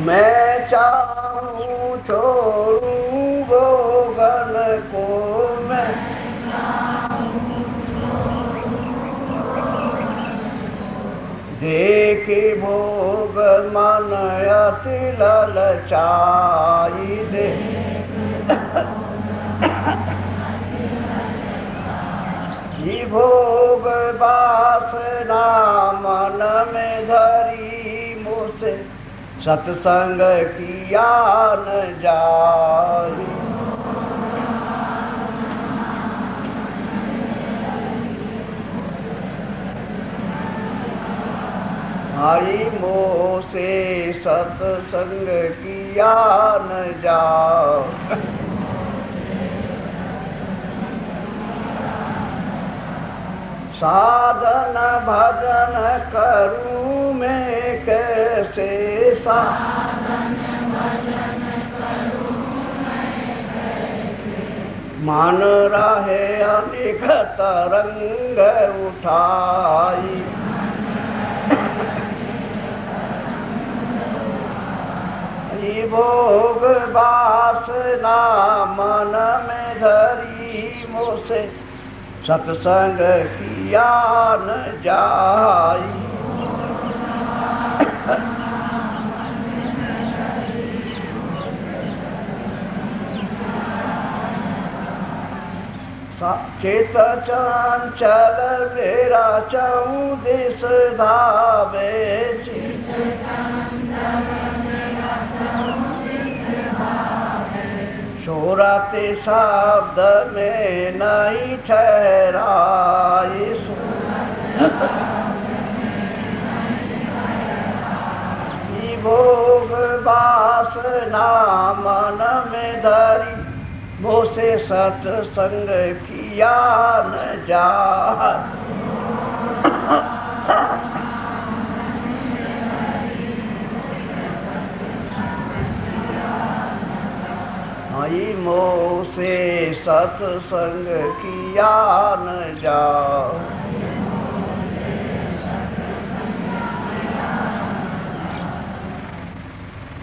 मैं चाहूं छोड़ूं भोगन को, मैं देखे भोग मन अति ललचाई दे। ये भोग वासना मन में धरी, मुझसे सत्संग किया न जाए। आई मोह से सत्संग किया न जाए। साधन भजन करूं मैं कैसे, साधन भजन करूं मैं कैसे, मन रहे अनेक तरंग उठाई। भोग वासना मन में धरी, मुझसे सत्संग किया न जाई। चेत चंचल मेरा चऊं दिस धावे, शोरते शब्द में नहीं ठहराई। भोग वासना मन में धरी, मुझसे सत्संग किया न जाए। आई मोह से सत्संग किया न जाए।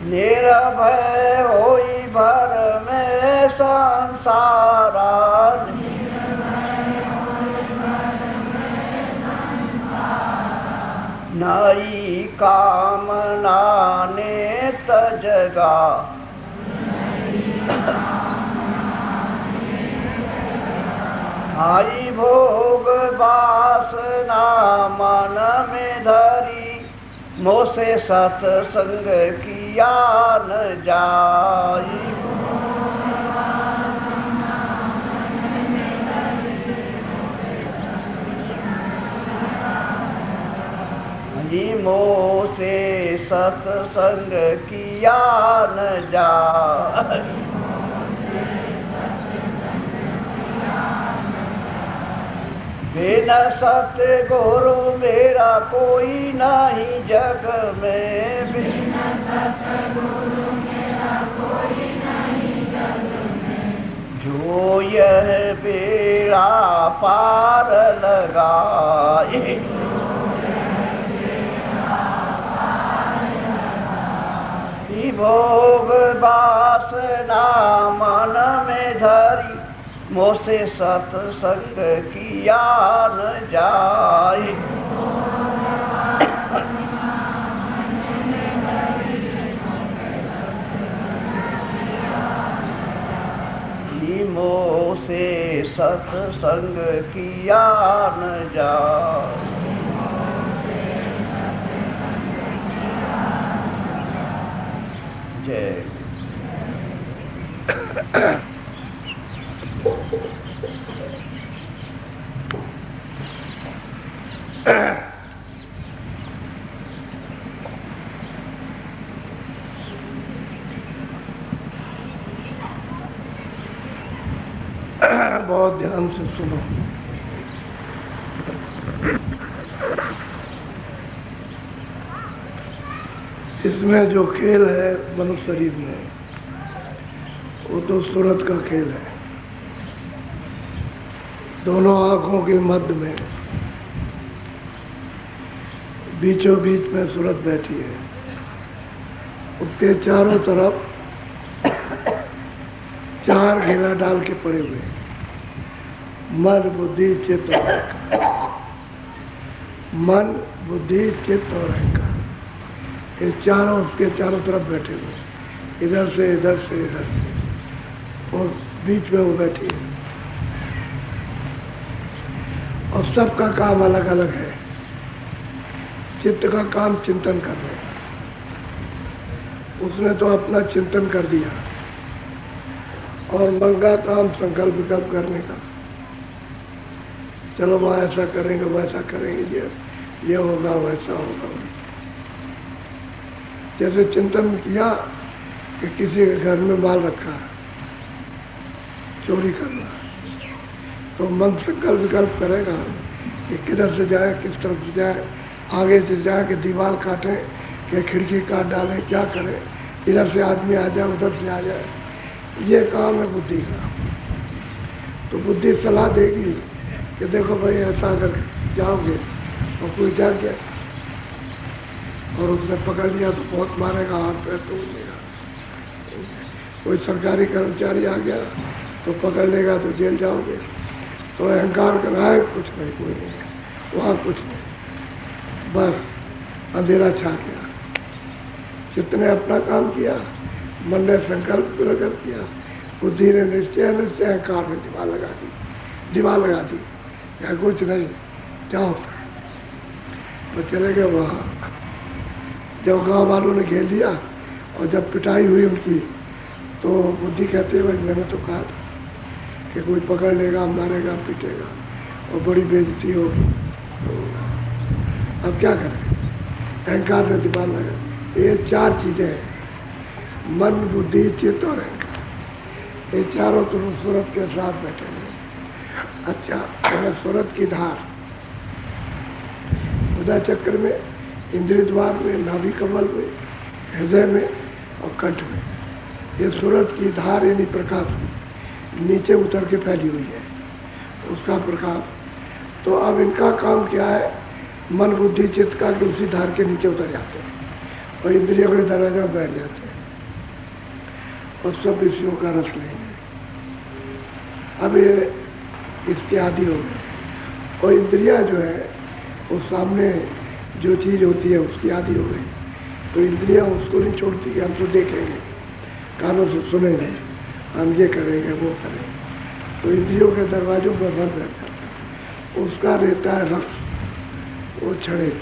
निर्भय होई भर में संसारा, नई कामना ने तजगा। आई भोग वासना मन में धरी, मुझसे सत्संग किया न जाई। मोह से सत्संग किया न जाए। बिना सतगुरु मेरा कोई नहीं जग में, बिना सतगुरु मेरा कोई नहीं जग में। जो यह बेड़ा पार लगाए, भोग वासना मन में धरी, मुझसे सत्संग किया न जाए। मोह से सत्संग किया न जाए। जय। बहुत ध्यान से सुनो। इसमें जो खेल है मनुष्य शरीर में, वो तो सूरत का खेल है। दोनों आँखों के मध्य में बीचों बीच में सूरत बैठी है। उसके चारों तरफ 4 घेरा डाल के पड़े हुए मन, बुद्धि, चित्त और अहंकार। मन, बुद्धि, चित्त और अहंकार, ये चारों उसके चारों तरफ बैठे हुए, इधर से इधर से इधर से, और बीच में वो बैठी है। और सबका काम अलग अलग है। चित्त का काम चिंतन करना है, उसने तो अपना चिंतन कर दिया। और मन का काम संकल्प विकल्प करने का, चलो वहाँ ऐसा करेंगे वैसा करेंगे, ये होगा वैसा होगा। जैसे चिंतन किया कि किसी के घर में माल रखा है, चोरी करना, तो मन संकल्प विकल्प करेगा कि किधर से जाए, किस तरफ से जाए, आगे से जाए कि दीवार काटें कि खिड़की काट डालें, क्या करें, इधर से आदमी आ जाए उधर से आ जाए। ये काम है बुद्धि का। तो बुद्धि सलाह देगी कि देखो भाई ऐसा अगर जाओगे और कोई जा गया और उसने पकड़ लिया तो बहुत मारेगा, हाथ पैर तोड़ देगा। कोई सरकारी कर्मचारी आ गया तो पकड़ लेगा तो जेल जाओगे। तो अहंकार करना है, कुछ नहीं, कोई नहीं, वहाँ कुछ नहीं, बस अंधेरा छा गया। चित्त ने अपना काम किया, मन ने संकल्प प्रकट किया, बुद्धि ने निश्चय अहंकार ने दीवार लगा दी, क्या कुछ नहीं, जाओ। तो चले गए वहाँ। जब गांव वालों ने घेर लिया और जब पिटाई हुई उनकी, तो बुद्धि कहते हुए मैंने तो कहा था कि कोई पकड़ लेगा, मारेगा, पीटेगा और बड़ी बेइज्जती होगी। अब क्या करें? अहंकार ने दीवार लगा। ये 4 चीजें हैं, मन, बुद्धि, चित्त और अहंकार। ये चारों तरफ सूरत के साथ बैठे हैं। अच्छा, सूरत की धार हृदय चक्र में, इंद्रिय द्वार में, नाभि कमल में, हृदय में और कंठ में। ये सूरत की धार यानी प्रकाश नीचे उतर के फैली हुई है, उसका प्रकाश। तो अब इनका काम क्या है? मन, बुद्धि, चित्त का कि उसी धार के नीचे उतर जाते हैं और इंद्रियों के दरवाजे में बैठ जाते हैं और सब विषयों का रस लेंगे। अब ये इसके आदि हो गए और इंद्रियां जो है वो सामने जो चीज़ होती है उसकी आदि हो गई। तो इंद्रियां उसको नहीं छोड़ती कि हम तो देखेंगे, कानों से सुनेंगे, हम ये करेंगे वो करेंगे। तो इंद्रियों के दरवाजों पर बंद रहता है, उसका रहता है रस, वो क्षणिक।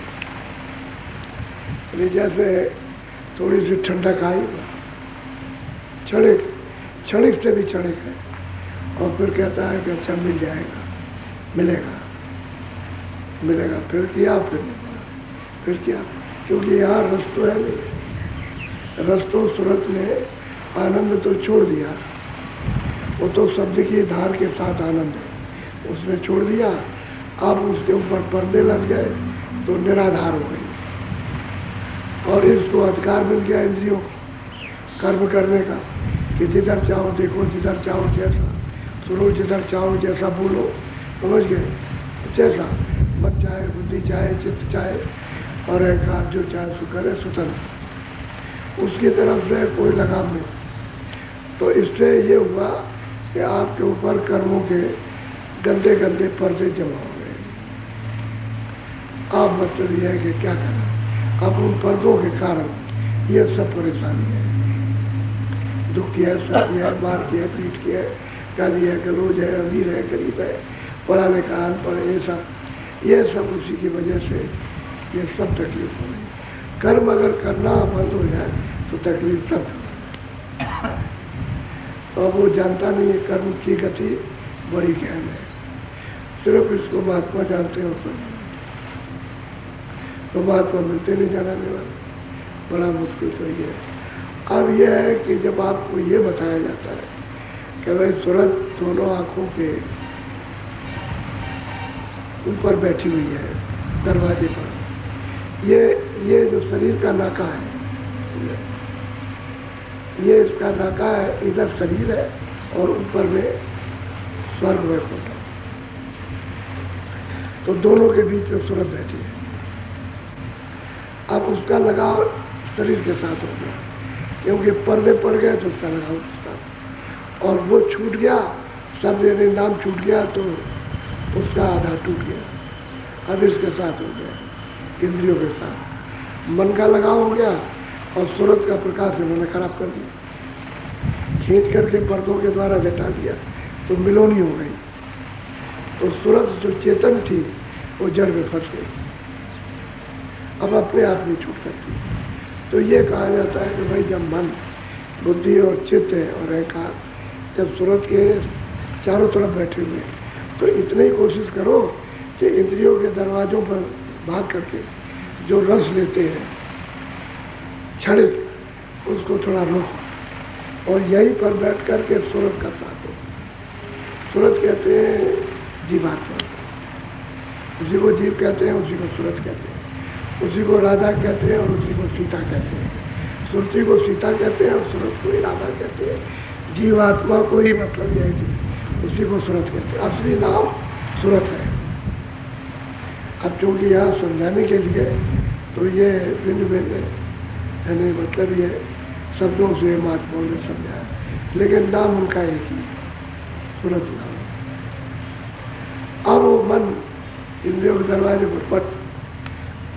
जैसे थोड़ी सी ठंडक आई, क्षणिक से भी क्षणिक है, और फिर कहता है कि अच्छा मिल जाएगा, मिलेगा, फिर किया, फिर किया, क्योंकि यहाँ रस तो है नहीं। रस तो सूरत ने आनंद तो छोड़ दिया, वो तो शब्द की धार के साथ आनंद है, उसने छोड़ दिया। अब उसके ऊपर पर्दे लग गए तो निराधार हो गई और इसको अधिकार मिल गया इंद्रियों को कर्म करने का कि जिधर चाहो देखो, जिधर चाहो जैसा सुनो, जिधर चाहो जैसा बोलो, समझ गए? जैसा मन चाहे, बुद्धि चाहे, चित्त चाहे और अहंकार जो चाहे सो करे, स्वतंत्र, उसकी तरफ से कोई लगाम नहीं। तो इससे ये हुआ कि आपके ऊपर कर्मों के गंदे गंदे पर्दे जमा हो गए। अब मतलब यह है कि क्या करना। अब उन पर्दों के कारण ये सब परेशानी है, दुख की है, सुख की है, मार की है, पीट की है, गाली है, गलौज है, अमीर है, गरीब है, पढ़ा लिखा अनपढ़, ये सब उसी की वजह से ये सब तकलीफ हो रही। कर्म अगर करना बंद हो जाए तो तकलीफ तब हो। तो अब वो जानता नहीं है कर्म की गति बड़ी गहन है, सिर्फ इसको महात्मा जानते हो तो महात्मा मिलते नहीं जाने वाले, बड़ा मुश्किल तो ये है। अब यह है कि जब आपको ये बताया जाता है कि भाई सूरत दोनों आँखों के ऊपर बैठी हुई है दरवाजे पर, ये जो शरीर का नाका है, ये इसका नाका है, इधर शरीर है और ऊपर में स्वर्ग वैकुंठ है। तो दोनों के बीच में सूरत बैठी है। अब उसका लगाव शरीर के साथ हो गया, क्योंकि पर्दे पड़ गए तो उसका लगाव उसका, और वो छूट गया, सब यानी नाम छूट गया तो उसका आधार टूट गया। अब इसके साथ हो गया, इंद्रियों के साथ मन का लगाव हो गया, और सूरत का प्रकाश इन्होंने खराब कर दिया, खींच करके पर्दों के द्वारा घटा दिया, तो मिलोनी हो गई। तो सूरत जो चेतन थी वो जड़ में फंस गई, अब अपने आप नहीं छूट सकती। तो ये कहा जाता है कि भाई जब मन, बुद्धि और चित्त है और अहंकार जब सूरत के चारों तरफ बैठे हुए, तो इतनी ही कोशिश करो कि इंद्रियों के दरवाजों पर भाग करके जो रस लेते हैं क्षणिक, उसको थोड़ा रोको, और यहीं पर बैठ करके सूरत का साथ हो। सूरत कहते हैं जीवात्मा, उसी को जीव कहते हैं, उसी को सूरत कहते हैं, उसी को राधा कहते हैं और उसी को सीता कहते हैं। सुरती को सीता कहते हैं और सूरत को ही राधा कहते हैं। जीवात्मा को ही मतलब यह है, उसी को सूरत कहते हैं। असली नाम सूरत है। अब चूँकि यहाँ समझाने के लिए तो ये भिन्न भिन्न यानी मतलब ये शब्दों से महात्माओं ने समझाया, लेकिन नाम उनका एक ही, सूरत नाम। अब वो मन इंद्रियों के दरवाजे पर पट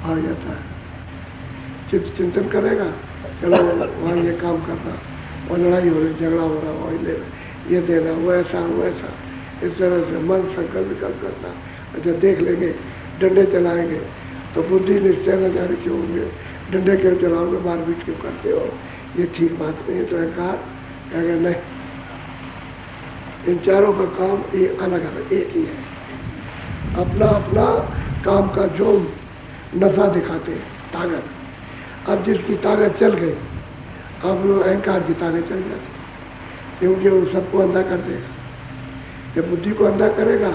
आ जाता है, चित्त चिंतन करेगा, चलो वहाँ ये काम करना, और लड़ाई हो रही, झगड़ा हो रहा, वही लेना, ये देना, वैसा वैसा, इस तरह से मन संकल्प विकल्प करना। अच्छा देख लेंगे, डंडे चलाएंगे तो बुद्धि निश्चय न जाने क्यों होंगे, डंडे क्यों चलाओगे, मारपीट क्यों करते हो, ये ठीक बात नहीं है। तो अहंकार अगर नहीं, इन चारों का काम ये अलग अलग एक ही है, अपना अपना काम का जो नशा दिखाते हैं, ताकत। अब जिसकी ताकत चल गई, अब अहंकार की ताकत चल जाती, क्योंकि वो सबको अंधा कर देगा। जब बुद्धि को अंधा करेगा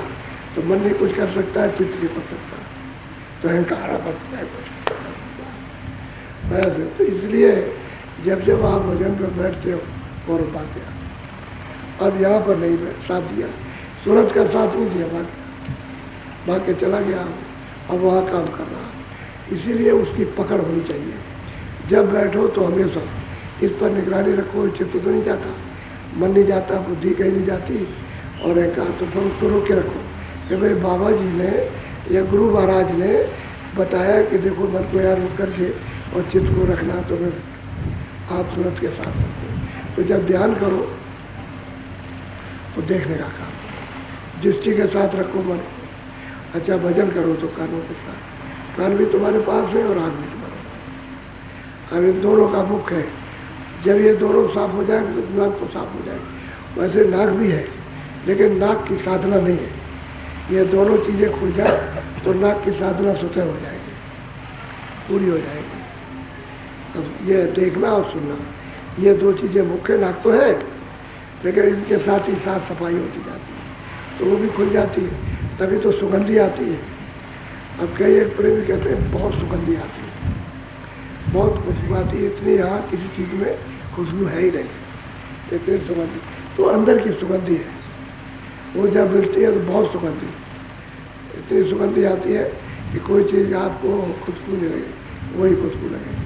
तो मन नहीं कुछ कर सकता है, चित्त नहीं कर सकता, तो अहंकार बनता है कुछ वैसे। तो इसलिए जब जब आप भजन पर बैठते हो और बातें, अब यहाँ पर नहीं साथ दिया, सूरज का साथ नहीं दिया, भाग के चला गया, अब वहाँ काम कर रहा। इसीलिए उसकी पकड़ होनी चाहिए। जब बैठो तो हमेशा इस पर निगरानी रखो, चित्त तो नहीं जाता, मन नहीं जाता, बुद्धि कहीं नहीं जाती, और अहंकार तो फिर उसको रोक के रखो कि भाई बाबा जी ने या गुरु महाराज ने बताया कि देखो मन को यार रुक करके और चित्त को रखना, तो फिर आप सूरत के साथ रखो। तो जब ध्यान करो तो देखने का काम, दृष्टि के साथ रखो मन। अच्छा भजन करो तो कानों के साथ, कान भी तुम्हारे पास है और आँख भी तुम्हारे पास। अब इन दोनों का मुख है, जब ये दोनों साफ हो जाएंगे तो नाक तो साफ हो जाएगी। वैसे नाक भी है, लेकिन नाक की साधना नहीं है। ये दोनों चीज़ें खुल जाए तो नाक की साधना स्वतः हो जाएगी, पूरी हो जाएगी। अब ये देखना और सुनना, ये दो चीज़ें मुख्य, नाक तो है, लेकिन इनके साथ ही साफ सफाई होती जाती है, तो वो भी खुल जाती है, तभी तो सुगंधी आती है। अब कई एक प्रेमी कहते हैं बहुत सुगंधी आती है, बहुत खुशबू आती है, इतनी यहाँ किसी चीज़ में खुशबू है ही नहीं, इतनी सुगंधी। तो अंदर की सुगंधी है, वो जब मिलती है तो बहुत सुगंधी, इतनी सुगंधी आती है कि कोई चीज़ आपको खुशबू नहीं लगेगी, वही खुशबू लगेगी।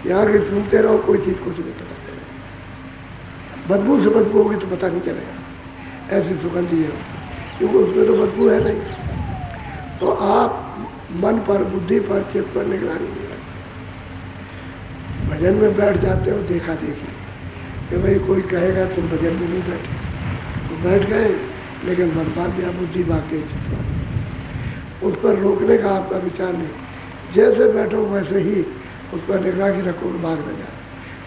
यहाँ की सुनते रहो, कोई चीज़ कुछ नहीं पता चलेगा। बदबू से बदबू होगी तो पता नहीं चलेगा, ऐसी सुगंधी है, क्योंकि उसमें तो बदबू है नहीं। तो आप मन पर, बुद्धि पर, चित्त पर निगरानी नहीं रखते, भजन में बैठ जाते हो देखा देखी कि भाई कोई कहेगा तुम भजन में नहीं बैठे, तो बैठ गए, लेकिन मन भाग गया, बुद्धि भाग गई, चित्त भाग गया। उस पर रोकने का आपका विचार नहीं, जैसे बैठो वैसे ही उस पर निगरानी रखो, भाग न जाए।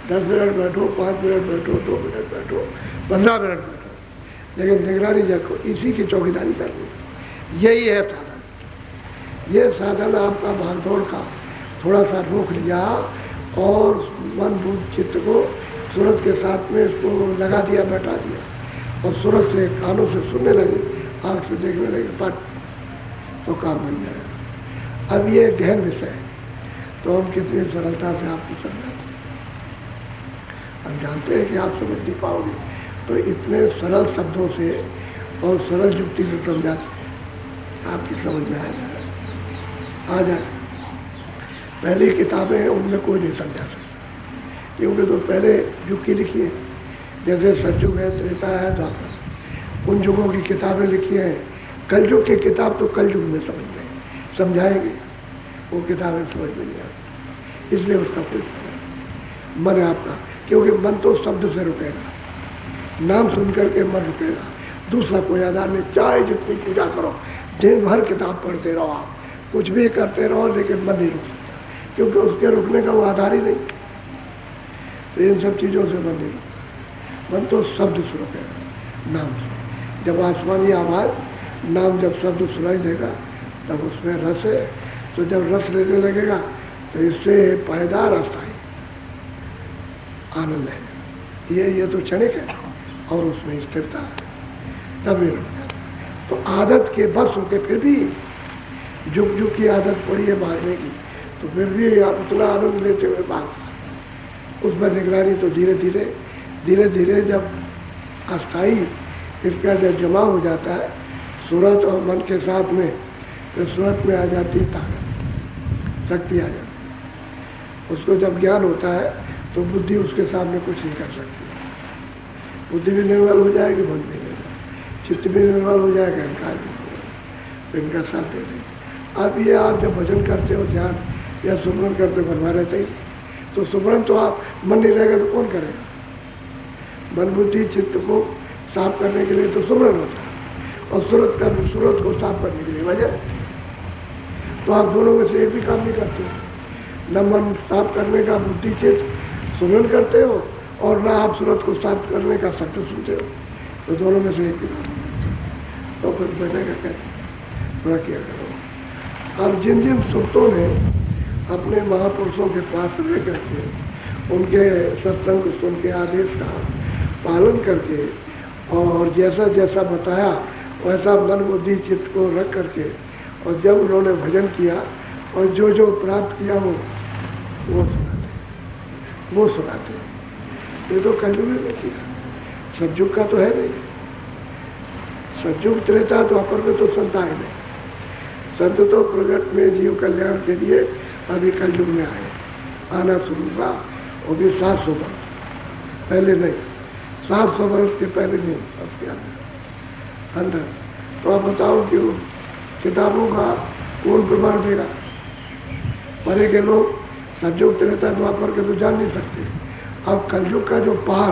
10 मिनट बैठो, 5 मिनट बैठो, 2 मिनट बैठो, 15 मिनट बैठो, लेकिन निगरानी रखो, इसी की चौकीदारी करनी। यही है साधन। ये साधन आपका भागदौड़ का थोड़ा सा रोक लिया और मन बुद्ध चित्त को सूरत के साथ में इसको लगा दिया, बैठा दिया, और सूरत से कानों से सुनने लगे, आँख से देखने लगे, पट तो काम बन जाएगा। अब ये गहन विषय है, तो हम कितनी सरलता से आपको समझाते हैं। हम जानते हैं कि आप समझ नहीं पाओगे, तो इतने सरल शब्दों से और सरल युक्ति से समझाते हैं। आपकी समझ में आ जाए। पहली किताबें हैं उनमें कोई नहीं समझा सकता, क्योंकि तो पहले युग की लिखी है, जैसे सतयुग है, त्रेता है, द्वापर, उन युगों की किताबें लिखी हैं। कलयुग की किताब तो कलयुग में समझ में समझाएंगे, वो किताबें समझ में नहीं आती, इसलिए उसका कोई मन है आपका, क्योंकि मन तो शब्द से रुकेगा, नाम सुन करके मन रुकेगा, दूसरा कोई आधार नहीं। चाहे जितनी पूजा करो, दिन भर किताब पढ़ते रहो, आप कुछ भी करते रहो, लेकिन मन नहीं रुक सकता, क्योंकि उसके रुकने का वो आधार ही नहीं। तो इन सब चीज़ों से मन नहीं रुकता, मन तो शब्द से रुकेगा, नाम से। जब आसमानी आवाज़, नाम जब शब्द सुनाई देगा, तब उसमें रस है। तो जब रस लेने लगेगा तो इससे पायदार अस्थाई आनंद है। ये तो क्षणिक है और उसमें स्थिरता है, तभी रुक जाता। तो आदत के बस होके फिर भी जुग जुग की आदत पड़ी है भागने की, तो फिर भी आप उतना आनंद लेते हुए भाग, उसमें निगरानी तो धीरे धीरे जब अस्थाई इसका जब जमा हो जाता है सूरत और मन के साथ में, तो सूरत में आ जाती है ताकत, शक्ति आ जाती है। उसको जब ज्ञान होता है तो बुद्धि उसके सामने कुछ नहीं कर सकती, बुद्धि भी निर्मल हो जाएगी, मन भी निर्मल, चित्त भी निर्मल हो जाएगा, अहंकार भी निर्मल, तो इनका साथ दे देंगे। अब ये आप जब भजन करते हो, ध्यान या सुमरन करते हो, बनवा रहते ही, तो सुमरन तो आप मन नहीं रहेगा तो कौन करेगा? मन बुद्धि चित्त को साफ करने के लिए तो सुमरन होता है, और सूरत को साफ करने के लिए भजन। तो आप दोनों में से एक भी काम नहीं करते, न मन साफ करने का बुद्धि चित्त सुमरन करते हो, और न आप सूरत को साफ करने का शब्द सुनते हो, तो दोनों में से एक भी काम। तो फिर बनेगा कैसे? थोड़ा किया करो। अब जिन जिन सुरतों ने अपने महापुरुषों के पास रह करके, उनके सत्संग सुन के आदेश का पालन करके, और जैसा जैसा बताया वैसा मन बुद्धि चित्त को रख करके, और जब उन्होंने भजन किया और जो जो प्राप्त किया वो सुनाते। ये तो कलयुग में किया, सतयुग का तो है नहीं। सतयुग त्रेता द्वापर में तो संत आए नहीं, संत तो प्रगट में जीव कल्याण के लिए अभी कलयुग में आए, आना शुरू हुआ, वो भी 700 वर्ष पहले नहीं, 700 वर्ष के पहले नहीं, उसके अंदर। तो आप बताओ कि किताबों का कौन प्रमाण देगा? परे के लोग सतयुग त्रेता द्वापर के तो जान नहीं सकते। अब कलयुग का जो पार,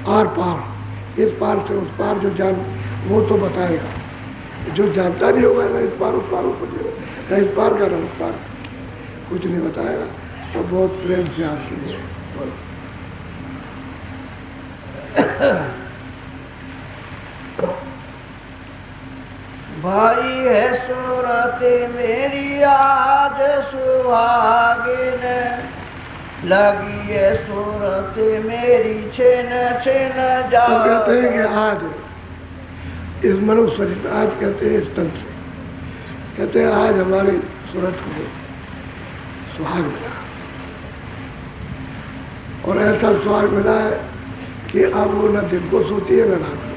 आर पार, इस पार से उस पार जो जान, वो तो बताएगा। जो जानता नहीं होगा ना इस पार उस पार, ना इस पार का ना उस पार, कुछ नहीं बताएगा। तो बहुत प्रेम से आपके लिए बोलो। भाई है सूरत मेरी आज सुहागिन, लगी है सूरत मेरी छिन छिन जा। तो कहते हैं कि आज इस मनुष्य शरीर, आज कहते हैं इस तन से, कहते हैं आज हमारी सूरत को सुहाग मिला, और ऐसा सुहाग मिला है कि अब वो न दिन को सोती है न रात को।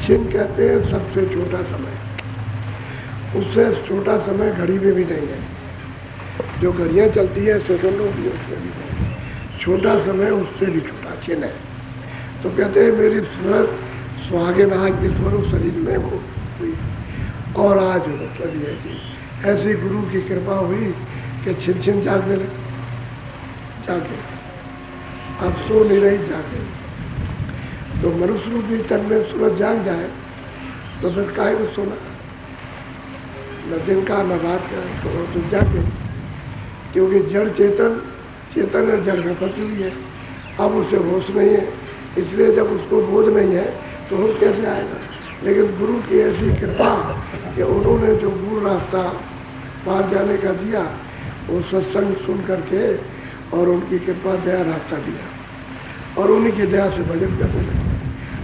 छिन कहते हैं सबसे छोटा समय, उससे छोटा समय घड़ी में भी नहीं है। जो घड़ियाँ चलती है सेकंडों की, उसमें भी नहीं, छोटा समय उससे भी छोटा छिन है। तो कहते हैं मेरी सूरत सुहागिन आज इस मनुष्य शरीर में वो हुई, और आज मतलब ये कि ऐसी गुरु की कृपा हुई कि छिन छिन जागने लगे, जागे अब सो नहीं रही, जागे। तो मनुष्य रूपी तन में सूरज जाग जाए तो फिर काहे को सोना, न दिन का न रात का, तो जागे। क्योंकि जड़ चेतन है, जड़ में फंसी हुई है, अब उसे होश नहीं है, इसलिए जब उसको बोध नहीं है तो होश कैसे आएगा? लेकिन गुरु की ऐसी कृपा कि उन्होंने जो मूल रास्ता पार जाने का दिया, वो सत्संग सुन करके और उनकी कृपा दया रास्ता दिया, और उन्हीं की दया से भजन करने लगे।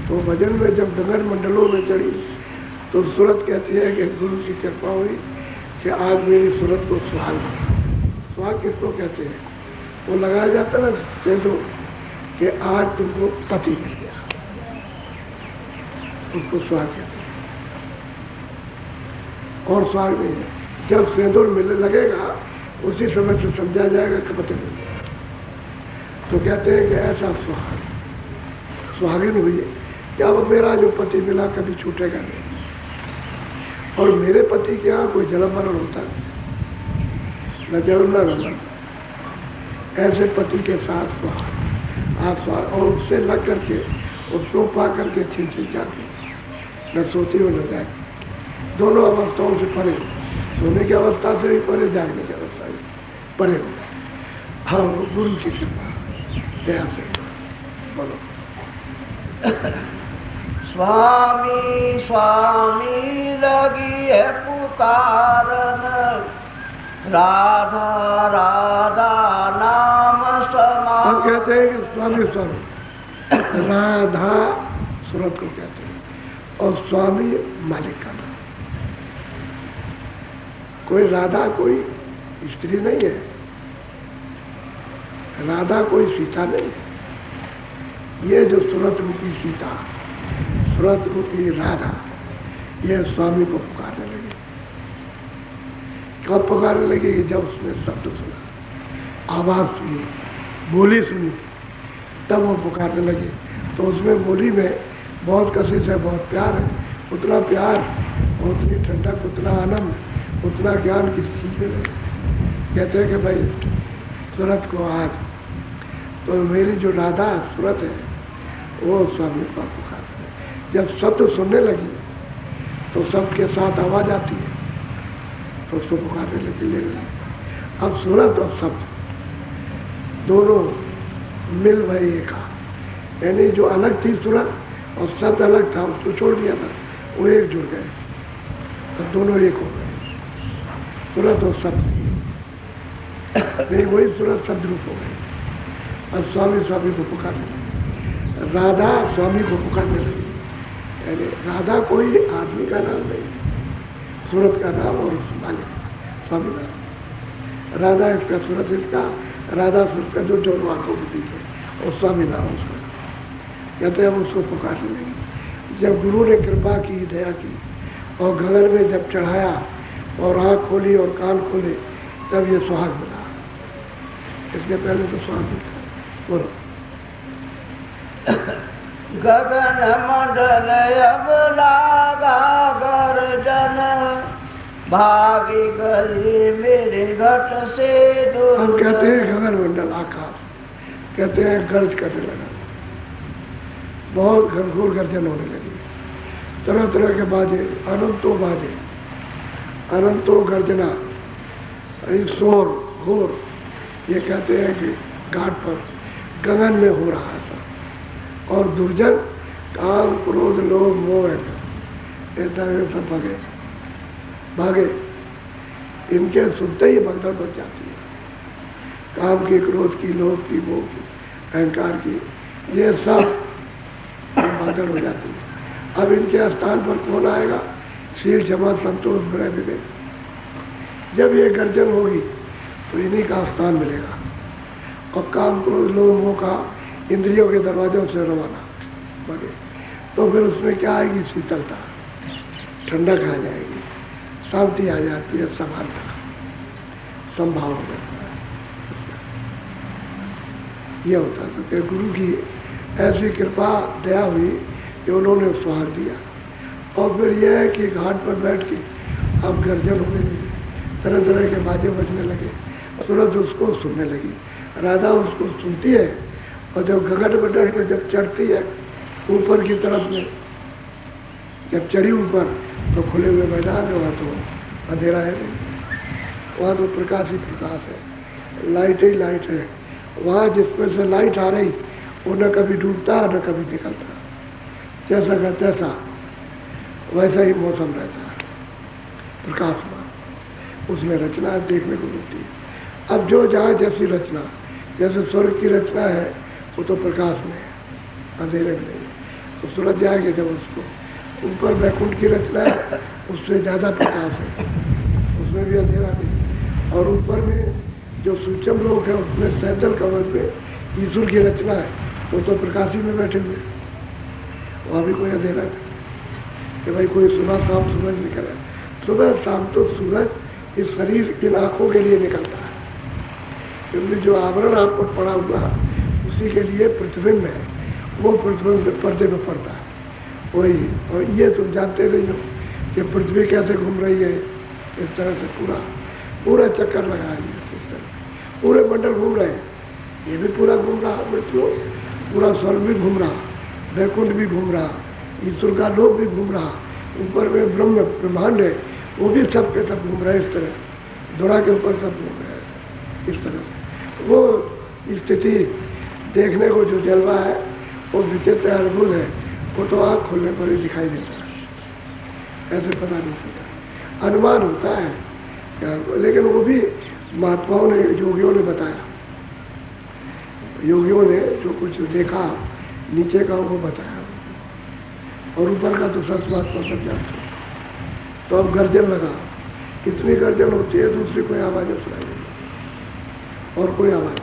तो भजन में जब डगर मंडलों में चढ़ी तो सूरत कहती है कि गुरु की कृपा हुई कि आज मेरी सूरत को सुहाग लगा। सुहाग किसको कहते हैं? वो लगाया जाता है ना सेंधो कि आज तुमको पति मिल गया, उसको सुहाग कहते हैं। और सुहाग नहीं है। जब सिंदूर मिलने लगेगा उसी समय से समझा जाएगा कि पति मिल गया। तो कहते हैं कि ऐसा सुहागिन हुई है कि अब मेरा जो पति मिला कभी छूटेगा नहीं। और मेरे पति के यहाँ कोई जन्म मरण होता है, न जन्म न मरण। ऐसे पति के साथ सुहाग और उससे लग करके उसको पा करके छिन जाती, न सोती हो न जाए। दोनों अवस्थाओं से परे, सोने की अवस्था से भी परे, जागने की अवस्था भी परे हो। हाँ, गुरु की कृपा दया से बोलो। स्वामी स्वामी लगी है पुकारन, राधा राधा नाम समा। हम कहते हैं कि स्वामी स्वामी, राधा सूरत को कहते हैं और स्वामी मालिक का नाम। कोई राधा कोई स्त्री नहीं है, राधा कोई सीता नहीं है। ये जो सूरत रूपी सीता, सूरत रूपी राधा, ये स्वामी को पुकारने लगी। कब पुकारने लगी? जब उसने शब्द सुना, आवाज सुनी, बोली सुनी, तब वो पुकारने लगी। तो उसमें बोली में बहुत कशिश है, बहुत प्यार है। उतना प्यार, उतनी ठंडक, उतना आनंद, उतना ज्ञान किसी चीज में नहीं। कहते हैं कि भाई सूरत को आज, तो मेरी जो राधा सूरत है वो स्वामी को पुकारते हैं। जब शब्द सुनने लगी तो सबके साथ आवाज आती है, तो उसको पुकारने लगी, ले लगी। अब सूरत और शब्द दोनों मिल वही एक, यानी जो अलग थी सूरत और शब्द अलग था, उसको छोड़ दिया था, वो एक जुड़ गए, तो दोनों एक हो गए, सूरत और शब्द। नहीं, वही सूरत शब्द रूप हो गए। अब स्वामी स्वामी को पुकारने लगी, राधा स्वामी को पुकारने लगी। यानी राधा कोई आदमी का नाम नहीं, सूरत का नाम और मालिक स्वामी नाम। राधा इसका, सूरत इसका, राधा सूरत का जो दोनों आंखों के बीच है, और स्वामी नाम उसका। कहते हैं हम उसको पुकारने लगे। जब गुरु ने कृपा की, दया की और गगन में जब चढ़ाया और आँख खोली और कान खोले, तब ये सुहाग मिला। इसके पहले तो सुहाग मिलता। बोलो। गगन मंडल अब लागा गर्जन, भागी गली मेरे घट से दूर। हम कहते हैं गगन मंडल आकाश, कहते हैं गर्ज करने लगा, बहुत घनघोर गर्जन होने लगी, तरह तरह के बाजे, अनंतों बाजे, अनंतों गर्जना, शोर घोर। ये कहते हैं कि घाट पर गगन में हो रहा था और दुर्जन काम क्रोध लोभ मोह सब भागे भागे। इनके सुनते ही भगदड़ बच जाती है, काम की, क्रोध की, लोभ की, मोह की, अहंकार की, ये सब भगदड़ हो जाती है। अब इनके स्थान पर कौन आएगा? शील, क्षमा, संतोष, विनय, विवेक। जब ये गर्जन होगी तो इन्हीं का स्थान मिलेगा और काम, क्रोध, लोभ, मोह का इंद्रियों के दरवाजों से रवाना बने। तो फिर उसमें क्या आएगी? शीतलता, ठंडक आ जाएगी, शांति आ जाती है, समानता, संभाव हो जाता है। यह होता है कि गुरु की ऐसी कृपा दया हुई कि उन्होंने सुहाग दिया। और फिर यह है कि घाट पर बैठ के अब गर्जन होने लगी, तरह तरह के बाजे बजने लगे, सूरज उसको सुनने लगी, राधा उसको सुनती है। और जब गगन मंडल में जब चढ़ती है ऊपर की तरफ में, जब चढ़ी ऊपर तो खुले हुए मैदान है, वहाँ तो अंधेरा है नहीं, वहाँ तो प्रकाश ही प्रकाश है, लाइट ही लाइट है। वहाँ जिसमें से लाइट आ रही वो न कभी डूबता न कभी निकलता, जैसा का तैसा वैसा ही मौसम रहता है, प्रकाशमान। उसमें रचना देखने को मिलती है। अब जो जहाँ जैसी रचना, जैसे स्वर्ग की रचना है वो तो प्रकाश में है, अंधेरे में नहीं। तो सूरज जाएंगे जब उसको, ऊपर वैकुंठ की रचना है उससे ज़्यादा प्रकाश है, उसमें भी अंधेरा नहीं। और ऊपर में जो सूक्ष्म लोग हैं उसमें सैतल कवच में ईश्वर की रचना है, वो तो प्रकाशी में बैठे हुए, वहाँ भी कोई अंधेरा नहीं कि भाई कोई सुबह शाम सूरज निकला सुबह शाम तो सूरज इस शरीर इन आंखों के लिए निकलता है, क्योंकि जो आवरण आप पर पड़ा हुआ उसी के लिए प्रतिबिंब है, वो प्रतिबिंब पर्दे में पड़ता है वही। और ये तुम जानते नहीं हो कि पृथ्वी कैसे घूम रही है, इस तरह से पूरा पूरा चक्कर लगा रही है, इस तरह पूरे मंडल घूम रहे हैं, ये भी पूरा घूम रहा मृत्यु, पूरा स्वर्ग भी घूम रहा, वैकुंठ भी घूम रहा, ईश्वर का लोक भी घूम रहा, ऊपर में ब्रह्म ब्रह्मांड है वो भी सब के सब घूम रहे हैं, इस तरह धुरा के ऊपर सब घूम रहे हैं इस तरह से। वो स्थिति देखने को जो जलवा है वो विचित्र अद्भुत है, वो तो आँख खोलने पर ही दिखाई देता है, ऐसे पता नहीं चलता, अनुमान होता है क्या, लेकिन वो भी महात्माओं ने योगियों ने बताया, योगियों ने जो कुछ देखा नीचे का वो बताया, और ऊपर का तो सच बात पर सब जानते। तो अब गर्जन लगा, इतनी गर्जन होती है दूसरी कोई आवाज़ सुनाई नहीं और कोई आवाज़,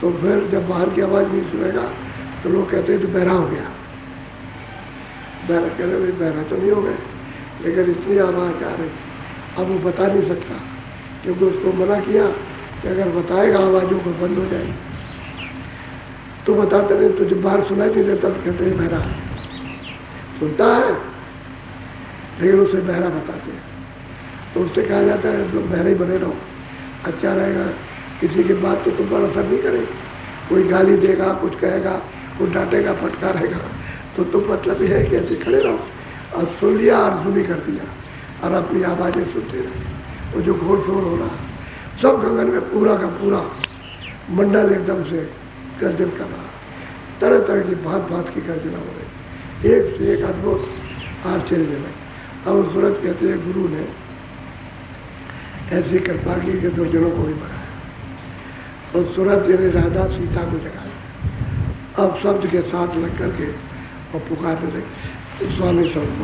तो फिर जब बाहर की आवाज़ नहीं सुनेगा तो लोग कहते हैं तो बहरा हो गया, बहरा कहते भाई बहरा तो नहीं हो गए, लेकिन इतनी आवाज़ आ रही, अब वो बता नहीं सकता क्योंकि उसको मना किया कि अगर बताएगा आवाज़ों को बंद हो जाएगी, तो बताते नहीं, तो जब बाहर सुनाई नहीं देता तो कहते हैं बहरा है, सुनता है लेकिन उसे बहरा बताते हैं, तो उससे कहा जाता है लोग बहरे ही बने रहो, अच्छा रहेगा, किसी की बात तो तुम पर असर नहीं करेगी, कोई गाली देगा, कुछ कहेगा, कुछ डांटेगा, फटकारेगा, तो तुम मतलब ये है कि ऐसे खड़े रहो, और सुन लिया और सुनी कर दिया और अपनी आवाज़ें सुनते रहे। वो जो घोर शोर हो रहा सब गगन में पूरा का पूरा मंडल एकदम से गर्जन कर रहा, तरह तरह की भांत भांत की गर्जना हो रही, एक से एक अद्भुत आश्चर्यजनक। अब सूरज कहते हैं गुरु ने ऐसी कृपा की कि दुर्जनों को भी बनाया, और सूरज ने राधा सीता को जगाया, अब शब्द के साथ लग करके और पुकारने लगे स्वामी स्वरूप।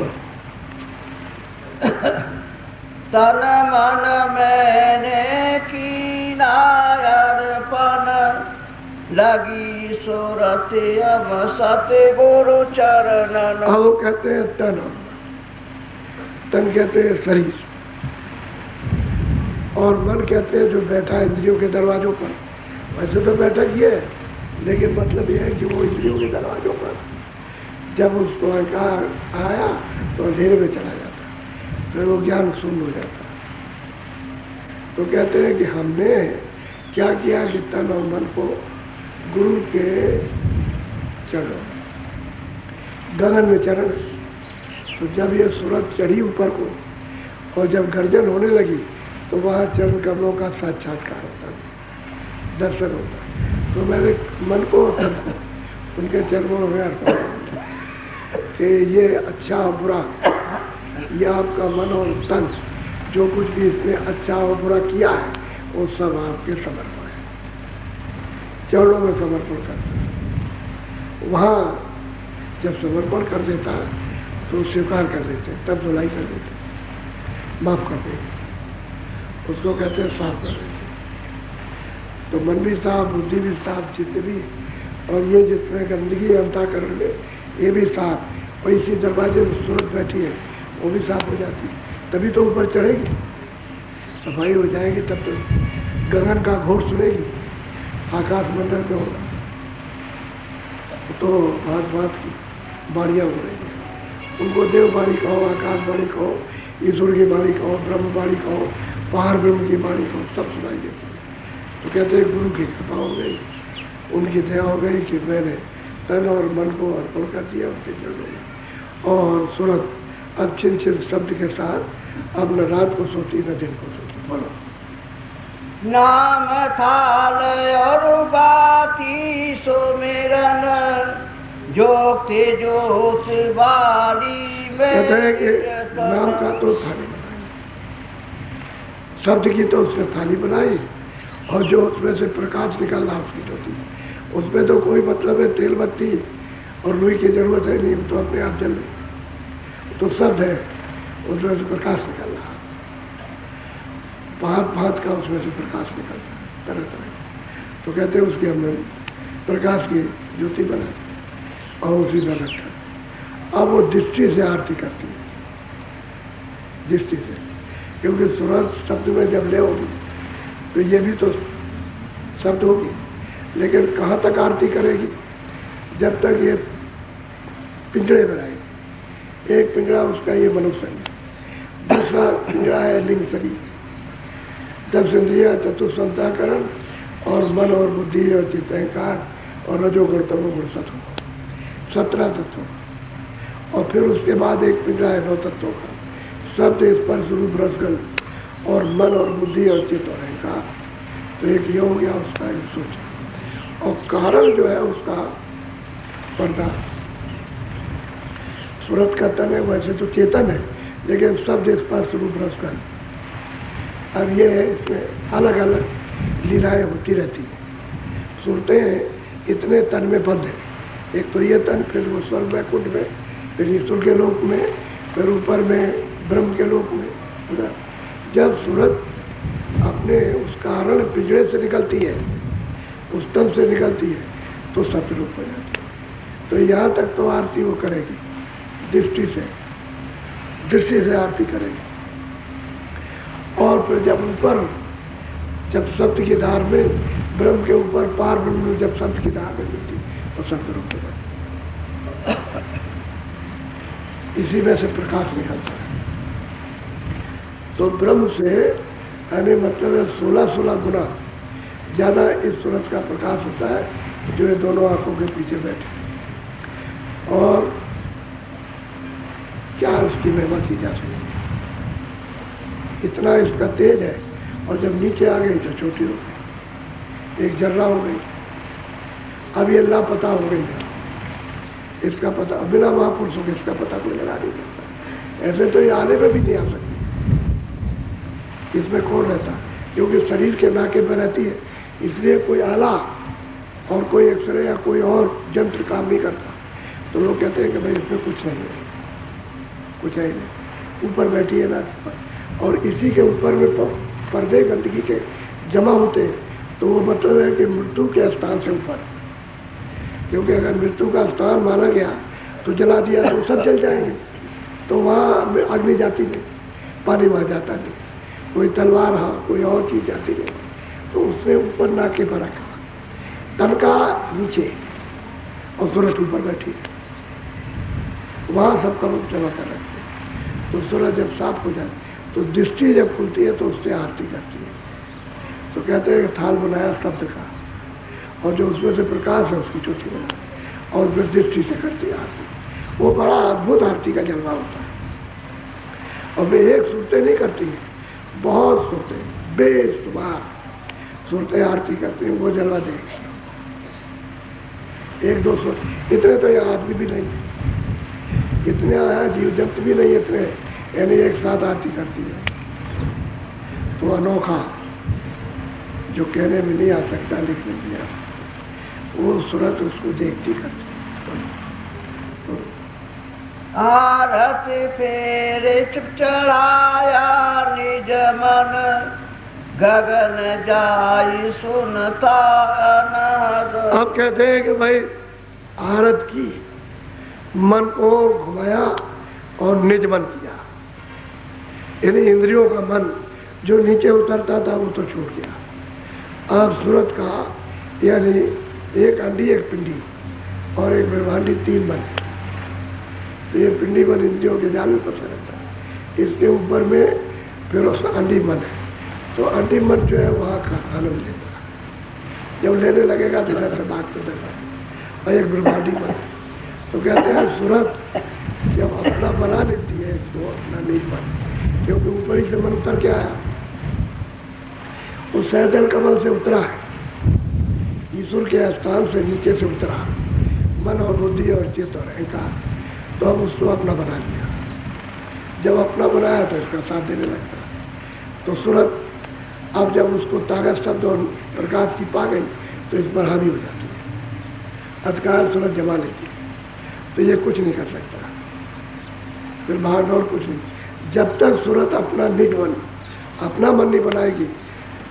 तन मन मैंने की नायर्पण, लगी सूरत अब सत्य गुरु चरणन। अब कहते हैं तन, तन कहते हैं शरीर, और मन कहते हैं जो बैठा है इंद्रियों के दरवाजों पर, वैसे तो बैठक ही है, लेकिन मतलब यह है कि वो इंद्रियों के दरवाजों पर जब उसको अहंकार आया तो अंधेरे में चला जाता, फिर वो ज्ञान शून्य हो जाता। तो कहते हैं कि हमने क्या किया कि तन और मन को गुरु के चरणों, गगन में चरण, तो जब ये सूरज चढ़ी ऊपर को और जब गर्जन होने लगी तो वहाँ चरण कमलों का साक्षात्कार होता है, दर्शन होता है। तो मैंने मन को उनके चरणों में अर्पण कि ये अच्छा और बुरा, ये आपका मन और तन जो कुछ भी इसने अच्छा और बुरा किया है वो सब आपके समर्पण है, चरणों में समर्पण करता है। वहाँ जब समर्पण कर देता है तो स्वीकार कर देते, तब धुलाई कर देते, माफ कर देते, उसको कहते हैं साफ कर देते। तो मन भी साफ, बुद्धि भी साफ, चित्त भी, और ये जितने गंदगी अंतःकरण में ये भी साफ, और इसी दरवाजे में सूरत बैठी है वो भी साफ हो जाती है, तभी तो ऊपर चढ़ेगी, सफाई हो जाएगी, तब तो गगन का घोष सुनेगी, आकाश मंडल में होगा तो भांत भांत की बाड़ियाँ हो रही हैं, उनको देव बाड़ी कहो, आकाश बाड़ी कहो, ईश्वर की बाड़ी कहो, ब्रह्म बाड़ी कहो, पहाड़ ब्रह्म की बाणी को सब सुनाई देती है। तो कहते हैं गुरु की कृपा हो गई, उनकी दया हो गई कि मैंने तन और मन को अर्पण कर दिया उनके चरणों में, और सूरत अब छिन छिन शब्द के साथ अब न रात को सोती न दिन को सोती। बोलो नाम थाल और बाती सुमिरन, जोग से जोश वाली में। कहते हैं कि नाम का तो थाली बनाई, शब्द की तो उसने थाली बनाई, और जो उसमें से प्रकाश निकलना उसकी ज्योति, उसमें तो कोई मतलब है तेल बत्ती और रुई की जरूरत है नहीं, तो अपने आप जल रही, तो शब्द है उसमें से प्रकाश निकल रहा, भांत भांत का उसमें से प्रकाश निकलता है तरह तरह। तो कहते हैं उसकी हमने प्रकाश की ज्योति बनाई और उसी में रखा। अब वो दृष्टि से आरती करती है, दृष्टि से, क्योंकि सूरत शब्द में जब ले होगी तो ये भी तो शब्द होगी, लेकिन कहाँ तक आरती करेगी? जब तक ये पिंजड़े में रहेगी। एक पिंजड़ा उसका ये मनुष्य है, दूसरा पिंजड़ा है लिंग शरीर, दस इंद्रिया, चतुष्संताकरण और मन और बुद्धि और चित्त अहंकार और रजोगुण तमोगुण सत्व, 17 तत्वों। और फिर उसके बाद एक पिंजरा है 9 तत्वों का, शब्द स्पर्श रूप रसगंध और मन और बुद्धि और चित्त और अहंकार। तो एक ये हो गया उसका एक सोच, और कारण जो है उसका पर्दा। सूरत का तन है, वैसे तो चेतन है, लेकिन शब्द स्पर्श रूप रसगंध। अब ये है, इसमें अलग अलग लीलाएं होती रहती हैं। सूरतें इतने तन में बंद है, एक तो ये तन, फिर वो स्वर्ग वैकुंठ में, फिर ईश्वर के लोक में, फिर ऊपर में ब्रह्म के लोक में। जब सूरत अपने उस कारण पिंजड़े से निकलती है, उस तन से निकलती है, तो सतरूप हो जाती है। तो यहाँ तक तो आरती वो करेगी, दृष्टि से आरती करेगी। और फिर जब ऊपर, जब शब्द की धार में ब्रह्म के ऊपर पार ब्रह्म में जब शब्द की धार में मिलती तो शब्द रूप हो जाती, इसी में से प्रकाश निकलता है। तो ब्रह्म से यानी मतलब 16 गुना ज्यादा इस सूरत का प्रकाश होता है, जो ये दोनों आंखों के पीछे बैठे। और क्या उसकी महिमा की जा सकती, इतना इसका तेज है। और जब नीचे आ गई तो छोटी हो गई, एक जर्रा हो गई। अब ये लापता हो गई है, इसका पता बिना महापुरुषों के इसका पता कोई लगा नहीं सकता। ऐसे तो ये आने में भी नहीं आ सकती, इसमें कौन रहता, क्योंकि शरीर के नाके पर रहती है, इसलिए कोई आला और कोई एक्सरे या कोई और यंत्र काम नहीं करता। तो लोग कहते हैं कि भाई इसमें कुछ नहीं है, कुछ है ही नहीं, ऊपर बैठी है नाक पर। और इसी के ऊपर में पर्दे गंदगी के जमा होते हैं, तो वो मतलब है कि मृत्यु के स्थान से ऊपर, क्योंकि अगर मृत्यु का स्थान माना गया तो जला दिया तो सब जल जाएंगे, तो वहाँ अग्नि जाती नहीं, पानी वहाँ जाता नहीं, कोई तलवार हाँ कोई और चीज़ जाती नहीं। तो उसने ऊपर नाके पर रखा, तन का नीचे, और सूरज ऊपर बैठी है, वहाँ सबका रूप जमा कर रखते हैं। तो सूरज जब साफ हो जाए तो दृष्टि जब खुलती है तो उससे आरती करती है। तो कहते हैं कि थाल बनाया शब्द का, और जो उसमें से प्रकाश है उसकी चोटी बना, और फिर दृष्टि से करती है आरती। वो बड़ा अद्भुत आरती का जलवा होता है। और वे एक सूरतें नहीं करती है, बहुत सूरतें, बेशुमार सूरतें आरती करती हैं। वो जलवा देखें, 1-2 सूरत, इतने तो यहाँ आदमी भी नहीं, इतने आया जीव जंतु भी नहीं, इतने यानी एक साथ आरती करती है। तो अनोखा जो कहने में नहीं आ सकता, लिखने में आ सकता, वो सूरत उसको देखती करती। आरत फेरे चढ़ाया निज मन, गगन जाई सुनता अनाद। आप कहते हैं कि भाई आरत की, मन को घुमाया और निज मन किया, यानी इंद्रियों का मन जो नीचे उतरता था वो तो छूट गया। अब सूरत का यानी एक अंडी एक पिंडी और एक ब्रह्मांडी, 3 मन। तो ये पिंडी मन इंद्रियों के जाल में फंसा रहता है, इसके ऊपर में फिर उस अंडी मन है। तो अंडी मन जो है वहाँ का आनंद लेता है, जब लेने लगेगा तो जैसे भागते रहता। और एक ब्रह्मांडी मन, तो कहते हैं सूरत जब अपना बना लेती है तो अपना नहीं मन, क्योंकि ऊपर ही से मन उतर के आया, उस सहजल कमल से उतरा है, ईश्वर के स्थान से नीचे से उतरा, मन और बुद्धि और चित्त और अहंकार। तो अब उसको अपना बना लिया, जब अपना बनाया तो इसका साथ देने लगता। तो सूरत अब जब उसको ताकत शब्द और प्रकाश की पा गई तो इस पर हावी हो जाती है, अधिकार सूरत जमा लेती है। तो ये कुछ नहीं कर सकता, फिर भाग दौड़ कुछ नहीं। जब तक सूरत अपना निज मन, अपना मन नहीं बनाएगी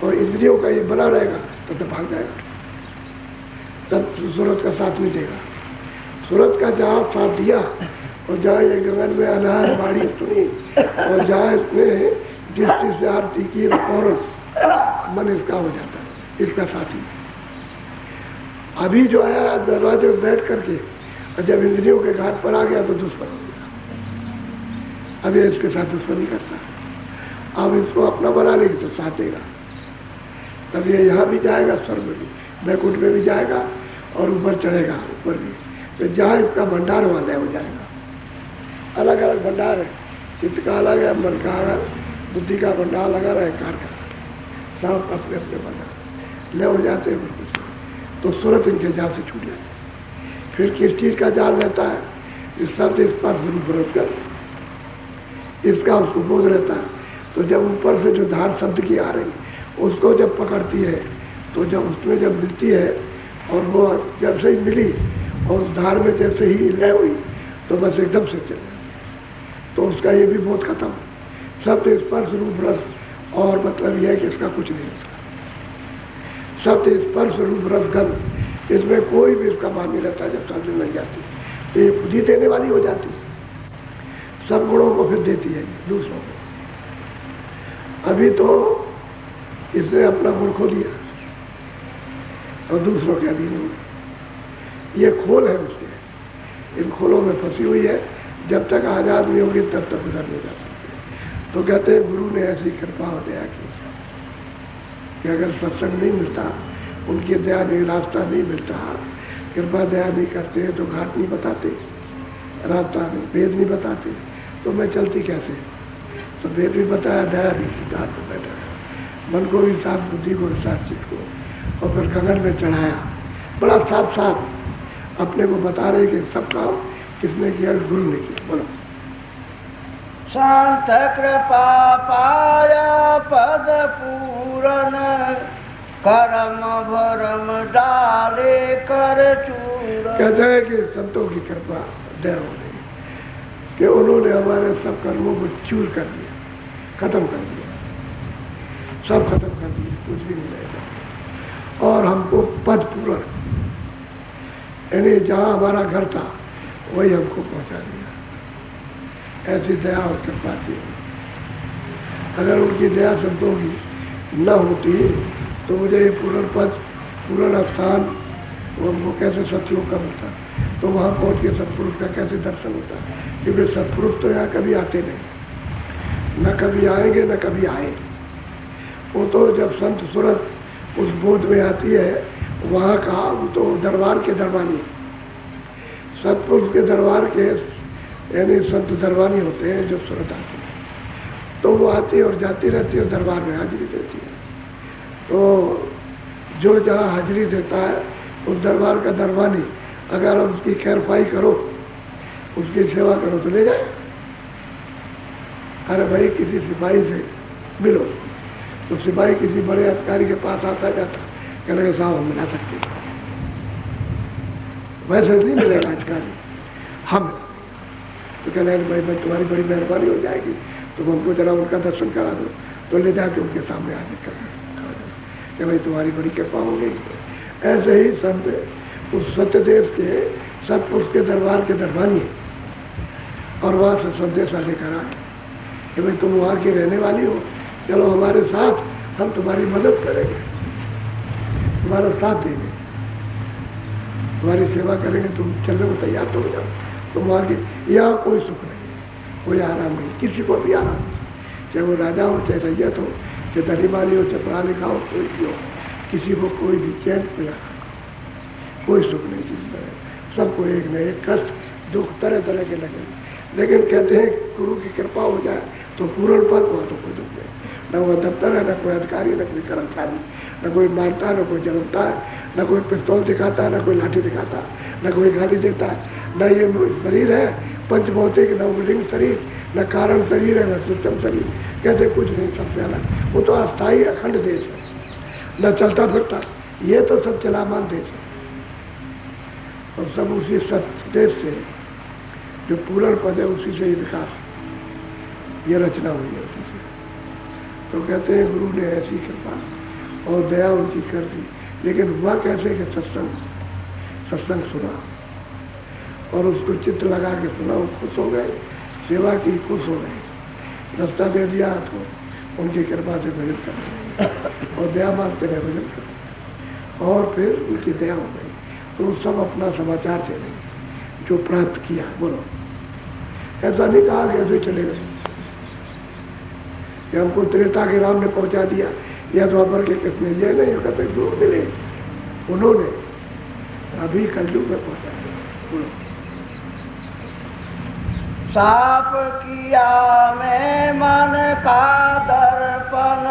और इंद्रियों का ये बना रहेगा तब तक भाग जाएगा, तब सूरत का साथ नहीं देगा। सूरत का जहाँ साथ दिया और जहाँ ये गगन में अनार बाड़ी सुनी और जहाँ इसने दृष्टि से आरती की फौरन मन इसका हो जाता है, इसका साथी। अभी जो है दरवाजे में बैठ करके और जब इंद्रियों के घाट पर आ गया तो दुश्मन हो गया। अब ये इसके साथ दुश्मनी करता, अब इसको अपना बना लेगी तो साथेगा। तब ये यहाँ भी जाएगा, स्वर्ग में भी, बैकुंठ में भी जाएगा और ऊपर चढ़ेगा, ऊपर भी। तो जहाँ इसका भंडार वहाँ ले हो जाएगा। अलग अलग भंडार है, चित्त का अलग है, मन का अलग, बुद्धि का भंडार लगा रहा है, कार का सब अपने अपने भंडार ले हो जाते हैं। कुछ तो सूरत इनके जाल से छूट जाती है। फिर किस चीज का जाल रहता है? इस शब्द स्पर्श रूप रस कर, इसका उसको बोध रहता है। तो जब ऊपर से जो धार शब्द की आ रही उसको जब पकड़ती है, तो जब उसमें जब मिलती है और वो जब से ही मिली और उस धार में जैसे ही लय हुई तो बस एकदम से चले, तो उसका ये भी बोध खत्म। शब्द स्पर्श रूप रस, और मतलब यह है कि इसका कुछ नहीं होता। शब्द स्पर्श रूप रस गंध, इसमें कोई भी इसका मान नहीं रहता। जब सामने लग जाती तो ये खुद ही देने वाली हो जाती, सब गुणों को फिर देती है दूसरों को। अभी तो इसने अपना गुण खो दिया और दूसरों के अधीन हो गए। ये खोल है उसके, इन खोलों में फंसी हुई है। जब तक आजाद नहीं होगी तब तक उधर नहीं जा सकती। तो कहते हैं गुरु ने ऐसी कृपा और दया की कि अगर सत्संग नहीं मिलता, उनकी दया नहीं, रास्ता नहीं मिलता, कृपा दया नहीं करते तो घाट नहीं बताते, रास्ता नहीं, वेद नहीं बताते, तो मैं चलती कैसे? तो वेद भी बताया, दया भी, घाट पर बैठा, मन को भी साफ, बुद्धि को भी साफ, चित्त को, और फिर गगन में चढ़ाया। बड़ा साफ साफ अपने को बता रहे कि सब काम किसने किया? गुरु ने किया। बोलो। शांत कृपा पाया पद पूरन, करम भरम डाले कर चूर। कहते हैं कि संतों की कृपा दया हो गई कि उन्होंने हमारे सब कर्मों को चूर कर दिया, खत्म कर दिया, सब खत्म कर दिया, कुछ भी नहीं रहेगा। और हमको पद पूर्ण, यानी जहाँ हमारा घर था वही हमको पहुँचा दिया। ऐसी दया और कृपा थी। अगर उनकी दया संतों की न होती तो मुझे ये पूर्ण पद, पूर्ण स्थान वो हमको कैसे सत्योग का होता, तो वहाँ पहुँच के सत्पुरुष का कैसे दर्शन होता? क्योंकि सत्पुरुष तो यहाँ कभी आते नहीं, न कभी आएंगे न कभी आए। वो तो जब संत सूरत उस बोध में आती है, वहाँ का वो तो दरबार के दरबानी, सत्पुरुष के दरबार के यानी संत दरबानी होते हैं। जब सूरत आती है तो वो आती और जाती रहती है, दरबार में हाजिरी देती है। तो जो जहाँ हाजिरी देता है उस दरबार का दरबानी, अगर उसकी खैरफाई करो, उसकी सेवा करो तो ले जाए। अरे भाई किसी सिपाही से मिलो तो सिपाही किसी बड़े अधिकारी के पास आता जाता, कहने साहब हम मिला सकते, वैसे नहीं मिलेगा अधिकारी, हम तो कहने भाई तुम्हारी बड़ी मेहरबानी हो जाएगी, तुम हमको जरा उनका दर्शन करा दो। तो ले जाके उनके सामने हाजिर कर कि भाई तुम्हारी बड़ी कृपा हो गई। ऐसे ही संत उस सत्यदेव के सतपुरुष के दरबार के दरबानी है, और वहाँ से संदेशा लेकर आए कि भाई तुम वहाँ की रहने वाली हो, चलो हमारे साथ, हम तुम्हारी मदद करेंगे, तुम्हारा साथ देंगे, तुम्हारी सेवा करेंगे, तुम चलने को तैयार तो हो जाओ। तुम वहाँ की, यहाँ कोई सुख नहीं, कोई आराम नहीं, किसी को भी आराम नहीं, चाहे वो राजा हो, चाहे रैयत हो, चाहे धनीमानी हो, चाहे पढ़ा लिखा हो, कोई भी हो, किसी को कोई भी चैन कोई आराम, कोई सुख नहीं किसी तरह। सबको एक न एक कष्ट, दुख तरह तरह के लगे। लेकिन कहते हैं गुरु की कृपा हो जाए तो पूर्ण पद हुआ तो कोई दुख नहीं, न वो दफ्तर है, न कोई अधिकारी, न कोई कर्मचारी, न कोई मारता है, न कोई जलता है, न कोई पिस्तौल दिखाता है, न कोई लाठी दिखाता है, न कोई गाली देता है, न ये शरीर है पंचभौतिक, न लिंग शरीर, न कारण शरीर है, न सूक्ष्म शरीर। कहते कुछ नहीं, सबसे अलग। वो तो अस्थायी अखंड देश है, न चलता फिरता, ये तो सब चलामान देश है। और सब उसी सत्य देश से जो पूर्ण पद है, उसी से ही विकास, ये रचना हुई है उसी से। तो कहते हैं गुरु ने ऐसी कृपा और दया उनकी कर दी। लेकिन हुआ कैसे कि सत्संग सुना और उसको चित्त लगा के सुना, वो खुश हो गए, सेवा की खुश हो गए, रास्ता दे दिया तो उनकी कृपा से भजन करते रहे और दया मांगते रहे, भजन करते और फिर उनकी दया हो गई तो वो सब अपना समाचार चले जो प्राप्त किया। बोलो, ऐसा नहीं कहा कि ऐसे चले गए कि हमको त्रेता के राम ने पहुंचा दिया या द्वापर के किसने, ये नहीं कहते दूर मिले, उन्होंने अभी कलयुग में पहुंचा दिया। साप किया मैं मन का दर्पण,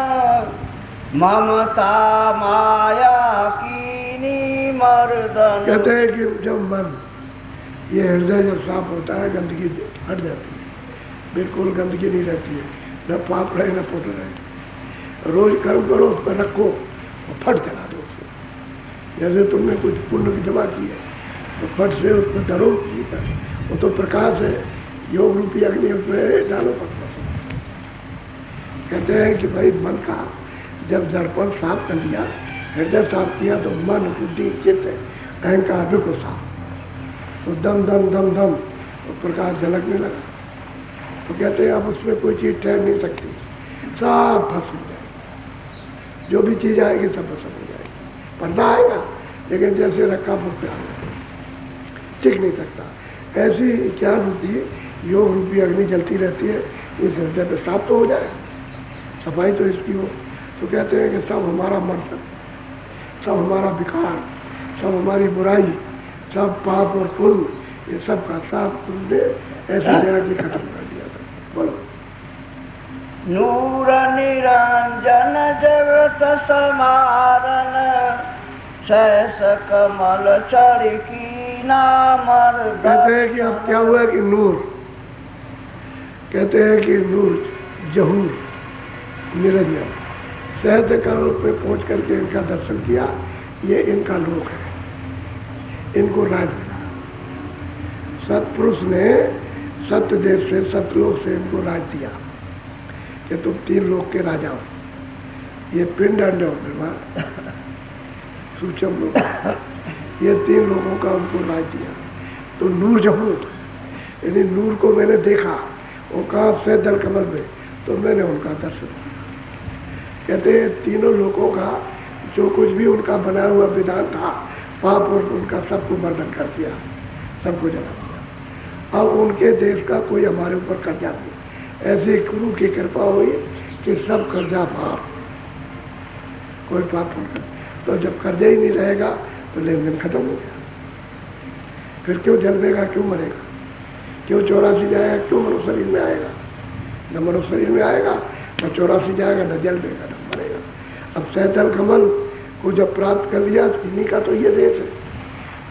ममता माया कीनी मर्दन। कहते हैं कि जब मन, ये हृदय जब साफ होता है गंदगी हट जाती है, बिल्कुल गंदगी नहीं रहती है, न पाप रहे न पुण्य रहे। रोज कर्म करो, उस पर रखो और फट जला दो उसको। जैसे तुमने कुछ पुण्य की जमा की है तो फट से उस पर डरो, वो तो प्रकाश है, योग रूपी अग्नि उसमें डालो पट। कहते हैं कि भाई मन का जब दर्पण साफ कर लिया, हृदय साफ किया तो मन, बुद्धि, चित्त, अहंकार बिल्कुल साफ, तो दम दम दम दम तो प्रकाश झलकने लगा। तो कहते हैं अब उसमें कोई चीज़ ठहर नहीं सकती, सब भस्म हो जाएगी, जो भी चीज़ आएगी सब भस्म हो जाएगी। पर्दा आएगा लेकिन जैसे रखा फुट टिक नहीं सकता। ऐसी ज्ञान रूपी योग रूपी अग्नि जलती रहती है, इस हृदय पे साफ तो हो जाए, सफाई तो इसकी हो। तो कहते हैं कि सब हमारा मर्तन, सब हमारा विकार, सब हमारी बुराई, सब पाप और पुण्य, ये सब का साफ तुमने ऐसे जगह की खत्म कर दिया था। बोलो, नूर निरंजन जगत समारन, सहस कमल चरकी नामर। कहते हैं कि अब क्या हुआ कि नूर, कहते हैं कि नूर, जहूर, निरंजन, सहज कमल पे पहुंच करके इनका दर्शन किया। ये इनका लोक है, इनको राज मिला। सतपुरुष ने सत्य देश से, सतलोक से इनको राज दिया कि तुम 3 लोक के राजा हो। ये पिंड अंड और निर्माण सूक्ष्म लोग, ये 3 लोगों का उनको राज दिया। तो नूर जहूर, यानी नूर को मैंने देखा, वो कहा से दल कमल में, तो मैंने उनका दर्शन किया। कहते हैं तीनों लोगों का जो कुछ भी उनका बनाया हुआ विधान था, पाप और उनका सबको मर्दन कर दिया, सबको जला दिया। अब उनके देश का कोई हमारे ऊपर कर्जा नहीं। ऐसी गुरु की कृपा हुई कि सब कर्जा माफ, कोई पाप नहीं। तो जब कर्जा ही नहीं रहेगा तो लेन देन खत्म हो गया। फिर क्यों जन्मेगा, क्यों मरेगा, क्यों 84 जाएगा, क्यों मनुष्य शरीर में आएगा? न मनुष्य शरीर में आएगा, न 84 जाएगा, न जन्मेगा, न मरेगा। अब सहजल कमल को जब प्राप्त कर लिया, इन्हीं का तो ये देश है,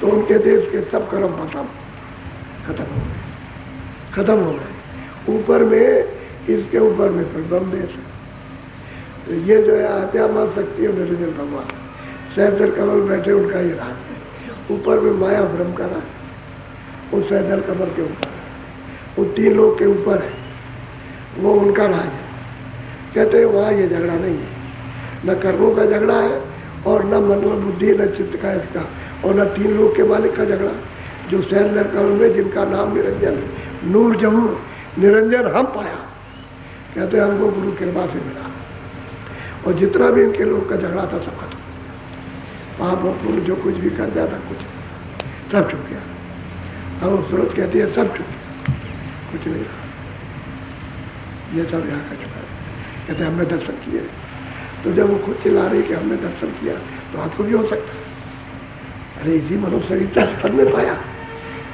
तो उनके देश के सब कर्म खत्म हो गए, खत्म हो गए। ऊपर में, इसके ऊपर में फिर ब्रह्म देश है। तो ये जो है आत्मा शक्ति और निरंजन भगवान, सहजल कमल बैठे, उनका ये राज है। ऊपर में माया ब्रह्म का राज, उस सहजल कमल के ऊपर है, वो 3 लोग के ऊपर है, वो उनका राज है। कहते हैं वहाँ ये झगड़ा नहीं है, न कर्मों का झगड़ा है और न मन और बुद्धि, न चित्त का इसका, और न 3 लोग के मालिक का झगड़ा। जो सहजल कमल में जिनका नाम निरंजन, नूर जहूर निरंजन हम पाया, कहते हैं हमको गुरु कृपा से मिला। और जितना भी इनके लोग का झगड़ा था सब खत्म, पाप और पुण्य जो कुछ भी कर जाता कुछ सब छूट गया। अब सूरत कहती है सब छूट गया, कुछ नहीं रहा, ये सब यहाँ का चुका है। कहते हमने दर्शन किए। तो जब वो खुद चिल्ला रही कि हमने दर्शन किया, तो आपको भी हो सकता है, अरे इसी मनुष्य शरीर तो सब ने पाया,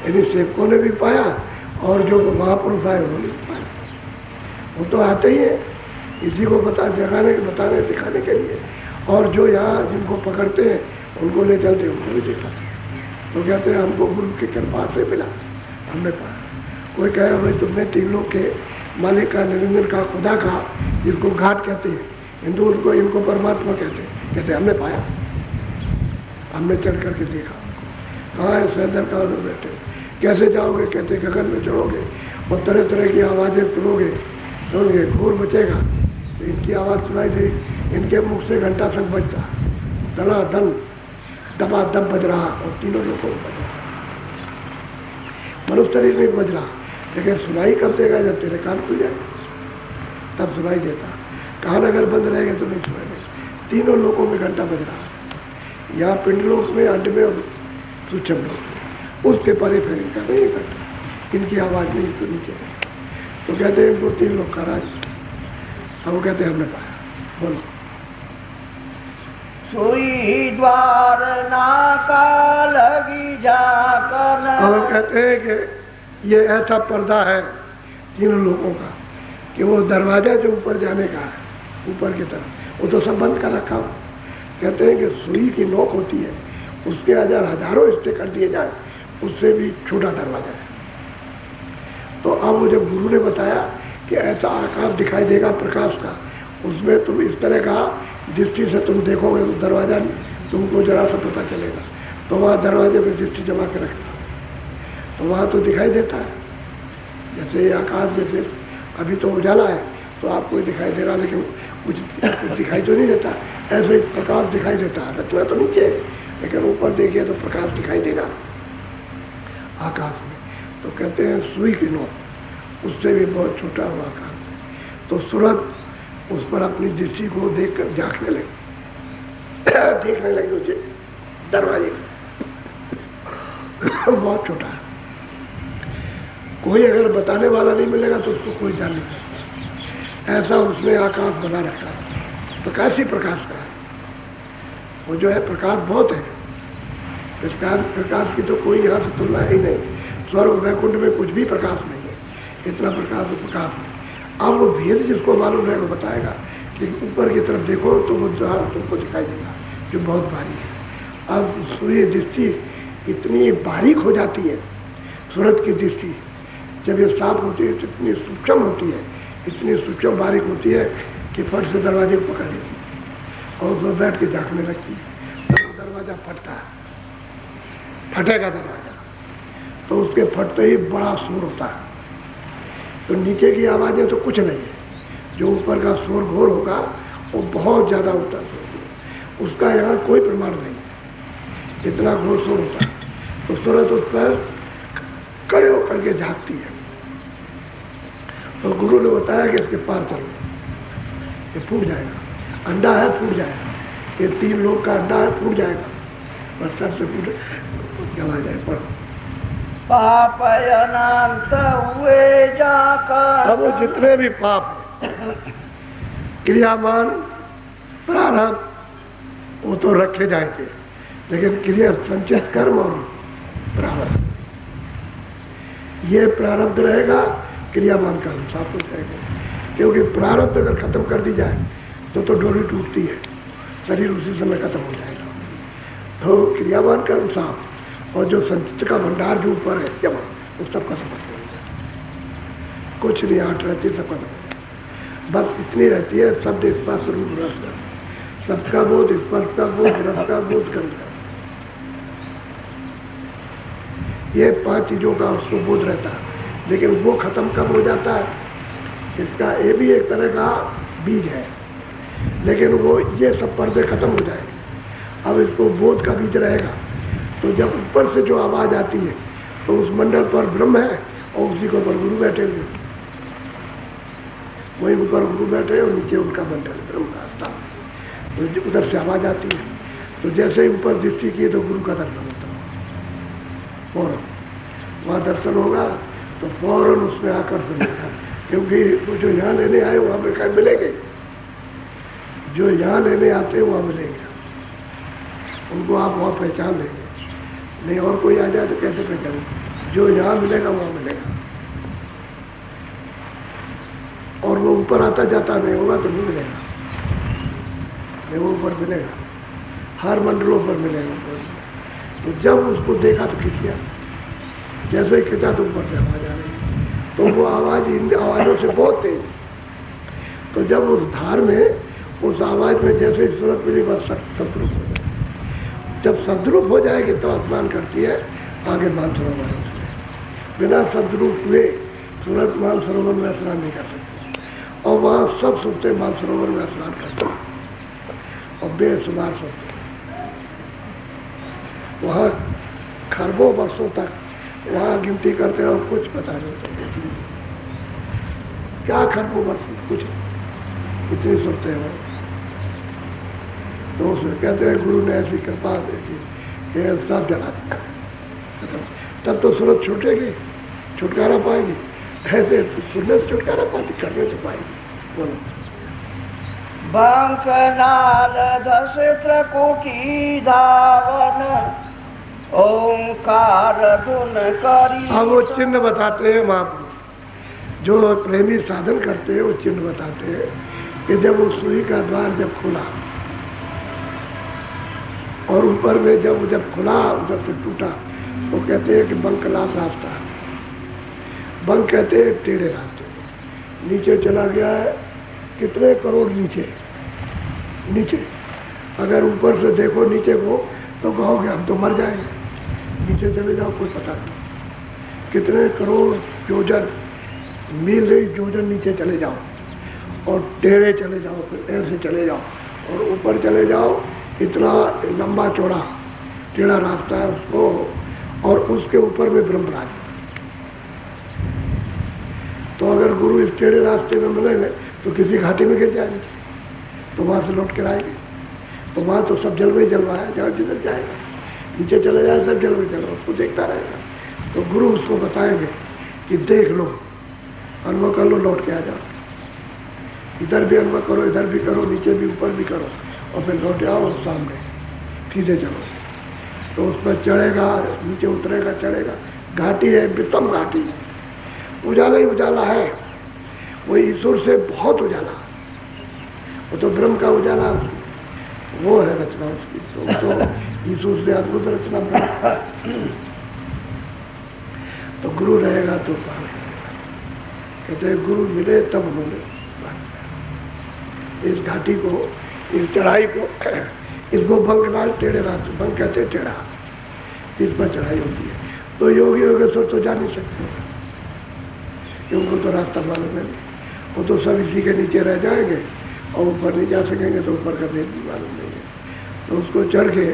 यानी सेवकों ने भी पाया और जो महापुरुष आए उन्होंने भी पाया। वो तो आते ही है इसी को बताने दिखाने के लिए, और जो यहाँ जिनको पकड़ते हैं उनको ले चलते हैं, उनको भी दिखाते हैं। तो कहते हैं हमको गुरु की कृपा से मिला, हमने पाया। कोई कहे भाई तुमने 3 लोग के मालिक का, निरंजन का, खुदा का, जिसको घाट कहते हैं हिंदू, उनको इनको परमात्मा कहते हैं। कहते हमने पाया, हमने चढ़ करके देखा। कहाँ है सहजल कमल में बैठे, कैसे जाओगे? कहते गगन में चढ़ोगे और तरह तरह की आवाज़ें सुनोगे, सुनोगे, घूर मचेगा, तो इनकी आवाज़ सुनाई देगी, इनके मुख से घंटा तक बजता, दला दल दबा दब बज रहा, और 3 लोगों को बज रहा, मनुष्य शरीर में बज रहा। लेकिन सुनाई कब देगा? जब तेरे कान खुल जाए तब सुनाई देता। कान अगर बंद रहेगा तो नहीं सुनेंगे। तीनों लोकों में घंटा बज रहा है, यहाँ पिंडलोक में, अंड में और सूक्ष्म लोक में। उसके परे फिर इनका नहीं है घंटा, इनकी आवाज़ नहीं तो नीचे है। तो कहते हैं इनको 3 लोग का राज। अब वो कहते हैं हमने पाया। बोलो। सुई द्वार नाका लगी जाकर। अब कहते हैं कि ये ऐसा पर्दा है तीनों लोगों का कि वो दरवाजा जो ऊपर जाने का है, ऊपर की तरफ, वो तो सब बंद कर रखा हो। कहते हैं कि सुई की नोक होती है, उसके हजारों हिस्से कर दिए जाए, उससे भी छोटा दरवाजा है। तो अब वो जब गुरु ने बताया कि ऐसा आकाश दिखाई देगा प्रकाश का, उसमें तुम इस तरह का दृष्टि से तुम देखोगे तो दरवाजा तुमको जरा सा पता चलेगा। तो वहाँ दरवाजे पर दृष्टि जमा के रखना, तो वहाँ तो दिखाई देता है। जैसे ये आकाश, जैसे अभी तो उजाला है तो आपको दिखाई दे रहा, लेकिन कुछ दिखाई तो नहीं देता। ऐसे ही प्रकाश दिखाई देता है, रत्ना तो नीचे है, लेकिन ऊपर देखिए तो प्रकाश दिखाई देगा आकाश में। तो कहते हैं सुई की नोक, उससे भी बहुत छोटा हुआ आकाश। तो सूरज उस पर अपनी दृष्टि को देखकर झांकने लगी, देखने लगी उसे दरवाजे बहुत छोटा है। कोई अगर बताने वाला नहीं मिलेगा तो उसको कोई जान नहीं सकता। ऐसा उसने आकाश बना रखा है, प्रकाश ही प्रकाश का है। वो जो है प्रकाश बहुत है, प्रकाश की तो कोई यहाँ से तुलना ही नहीं। स्वर्ग वैकुंठ में कुछ भी प्रकाश नहीं है, इतना प्रकाश प्रकाश है। अब वो भेद जिसको मालूम है वो बताएगा कि ऊपर की तरफ देखो तो वो जहाँ तुमको दिखाई देगा जो बहुत बारीक है। अब सूर्य दृष्टि इतनी बारीक हो जाती है, सूरज की दृष्टि जब ये साफ होती है तो इतनी सूक्ष्म होती है, इतनी सूक्ष्म बारीक होती है कि फट से दरवाजे को पकड़ लेती है और उसमें बैठ के झाँकने लगती है। तो दरवाजा फटता है, फटेगा दरवाजा तो उसके फटते ही बड़ा शोर होता है। तो नीचे की आवाज़ें तो कुछ नहीं है, जो ऊपर का शोर घोर होगा वो बहुत ज़्यादा होता है। उसका यहाँ कोई प्रमाण नहीं है, इतना घोर शोर होता है। तो सूरज उस पर खड़े होकर के झाँकती है। तो गुरु ने बताया कि इसके पार चलो, ये फूट जाएगा, अंडा है फूट जाएगा, ये 3 लोग का अंडा है फूट जाएगा, बस सबसे फूट चला जाए। पर पाप अनंत हुए जाकर। अब वो जितने भी पाप क्रियामान प्रारब्ध वो तो रखे जाएंगे, लेकिन क्रिया संचित कर्म और प्रारब्ध, ये प्रारब्ध रहेगा, क्रियामान कर्म साफ हो जाएगा। क्योंकि प्रारब्ध अगर खत्म कर दी जाए तो डोरी टूटती है, शरीर उसी समय खत्म हो जाएगा। तो क्रियामान कर्म साफ, और जो संचित का भंडार जो ऊपर है जमा, वो सब खत्म हो जाएगा। कुछ नहीं आठ रहती, सब खत्म हो जाएगा। बस इतनी रहती है शब्द स्पर्श रूप रस, शब्द का बोध, स्पर्श का बोध, रस का बोध करना, ये 5 चीजों का उसको बोध रहता है। लेकिन वो खत्म कब हो जाता है, इसका ये भी एक तरह का बीज है, लेकिन वो ये सब पर्दे खत्म हो जाएंगे। अब इसको बोध का बीज रहेगा। तो जब ऊपर से जो आवाज आती है तो उस मंडल पर ब्रह्म है और उसी के ऊपर गुरु बैठे हुए, वही ऊपर गुरु बैठे और नीचे उनका मंडल ब्रह्म का स्थान। तो उधर से आवाज आती है, तो जैसे ही ऊपर दृष्टि की तो गुरु का दर्शन होता है फौरन। वहाँ दर्शन होगा तो फौरन उसमें आकर्षण होगा, क्योंकि वो जो यहाँ लेने आए वहाँ पे कहीं मिलेंगे, जो यहाँ लेने आते हैं वहाँ मिलेंगे, उनको आप वहाँ पहचान लेंगे। नहीं और कोई आ जाए तो कैसे पहचानेंगे, जो यहाँ मिलेगा वहाँ मिलेगा। और वो ऊपर आता जाता नहीं होगा तो नहीं मिलेगा, नहीं वो ऊपर मिलेगा, हर मंडलों पर मिलेगा ऊपर। तो जब उसको देखा तो खिंच गया, जैसे ही खिंचा तो ऊपर से आवाज आ रही, तो वो आवाज इन आवाज़ों से बहुत तेज। तो जब उस धार में, उस आवाज में जैसे ही सूरत मिली बस सदरूप हो जाए। जब सदरूप हो जाएगी तो स्नान करती है आगे मानसरोवर में। बिना सदरूप हुए सूरत मानसरोवर में स्नान नहीं कर सकते, और वहाँ सब सोते मानसरोवर में स्नान करते हैं और बेशुमार सोते हैं। वहाँ खरबों वर्षों तक वहाँ गिनती करते हैं और कुछ पता नहीं चलता क्या खरबों वर्ष, कुछ इतनी सुनते हैं वो। तो उसमें कहते हैं गुरु ने ऐसी कृपा देखी कि सब जला दिया। तब तो सूरत छूटेगी, छुटकारा पाएगी। ऐसे सुनने से छुटकारा पाती, करने से पाएगी। बोलो। बंकनाद चित्रकूटी धावन ओंकार धुन करी। हाँ, वो चिन्ह बताते हैं महापुरुष जो प्रेमी साधन करते हैं, वो चिन्ह बताते हैं कि जब वो सुई का द्वार जब खुला और ऊपर में जब खुला उधर से टूटा, तो कहते हैं कि बंकनाद रास्ता। बंक कहते हैं टेढ़े रास्ते, नीचे चला गया है कितने करोड़ नीचे। अगर ऊपर से देखो नीचे को तो कहोगे हम तो मर जाएंगे। नीचे चले जाओ, कोई पता नहीं कितने करोड़ योजन, मील योजन नीचे चले जाओ और टेढ़े चले जाओ, फिर ऐसे चले जाओ और ऊपर चले जाओ। इतना लंबा चौड़ा टेढ़ा रास्ता है उसको, और उसके ऊपर में ब्रह्मराज। तो अगर गुरु इस टेढ़े रास्ते में मिलेंगे तो किसी घाटी में गिर जाएंगे, तो वहां से लौट कर आएंगे। तो वहां तो सब जलवा ही जलवा है, जहाँ जिधर जाएगा नीचे चले जाए सब जलवा ही जलवा, उसको देखता रहेगा। तो गुरु उसको बताएंगे कि देख लो, अनुभव कर लो, लौट के आ जाओ। इधर भी अनुभव करो, इधर भी करो, नीचे भी ऊपर भी करो, और फिर लौट आओ और सामने सीधे चलो। तो उस पर चढ़ेगा, नीचे उतरेगा, चढ़ेगा। घाटी है, विषम घाटी है, उजाला ही उजाला है। वो ईश्वर से बहुत उजाला, वो तो ब्रह्म का उजाला, वो है रचना उसकी। तो ईश्वर से अद्भुत रचना ब्रह्म। तो गुरु रहेगा तो पार करेगा। कहते हैं गुरु मिले तब उन्होंने इस घाटी को, इस चढ़ाई को, इसको बंकनाद टेढ़े रास्ते, बंक कहते टेढ़ा, इस पर चढ़ाई होती है। तो योगी योगेश्वर तो जा नहीं सकते, उनको तो रास्ता मालूम है, वो तो सब इसी के नीचे रह जाएंगे और ऊपर नहीं जा सकेंगे, तो ऊपर का भेद भी मालूम नहीं है। तो उसको चढ़ के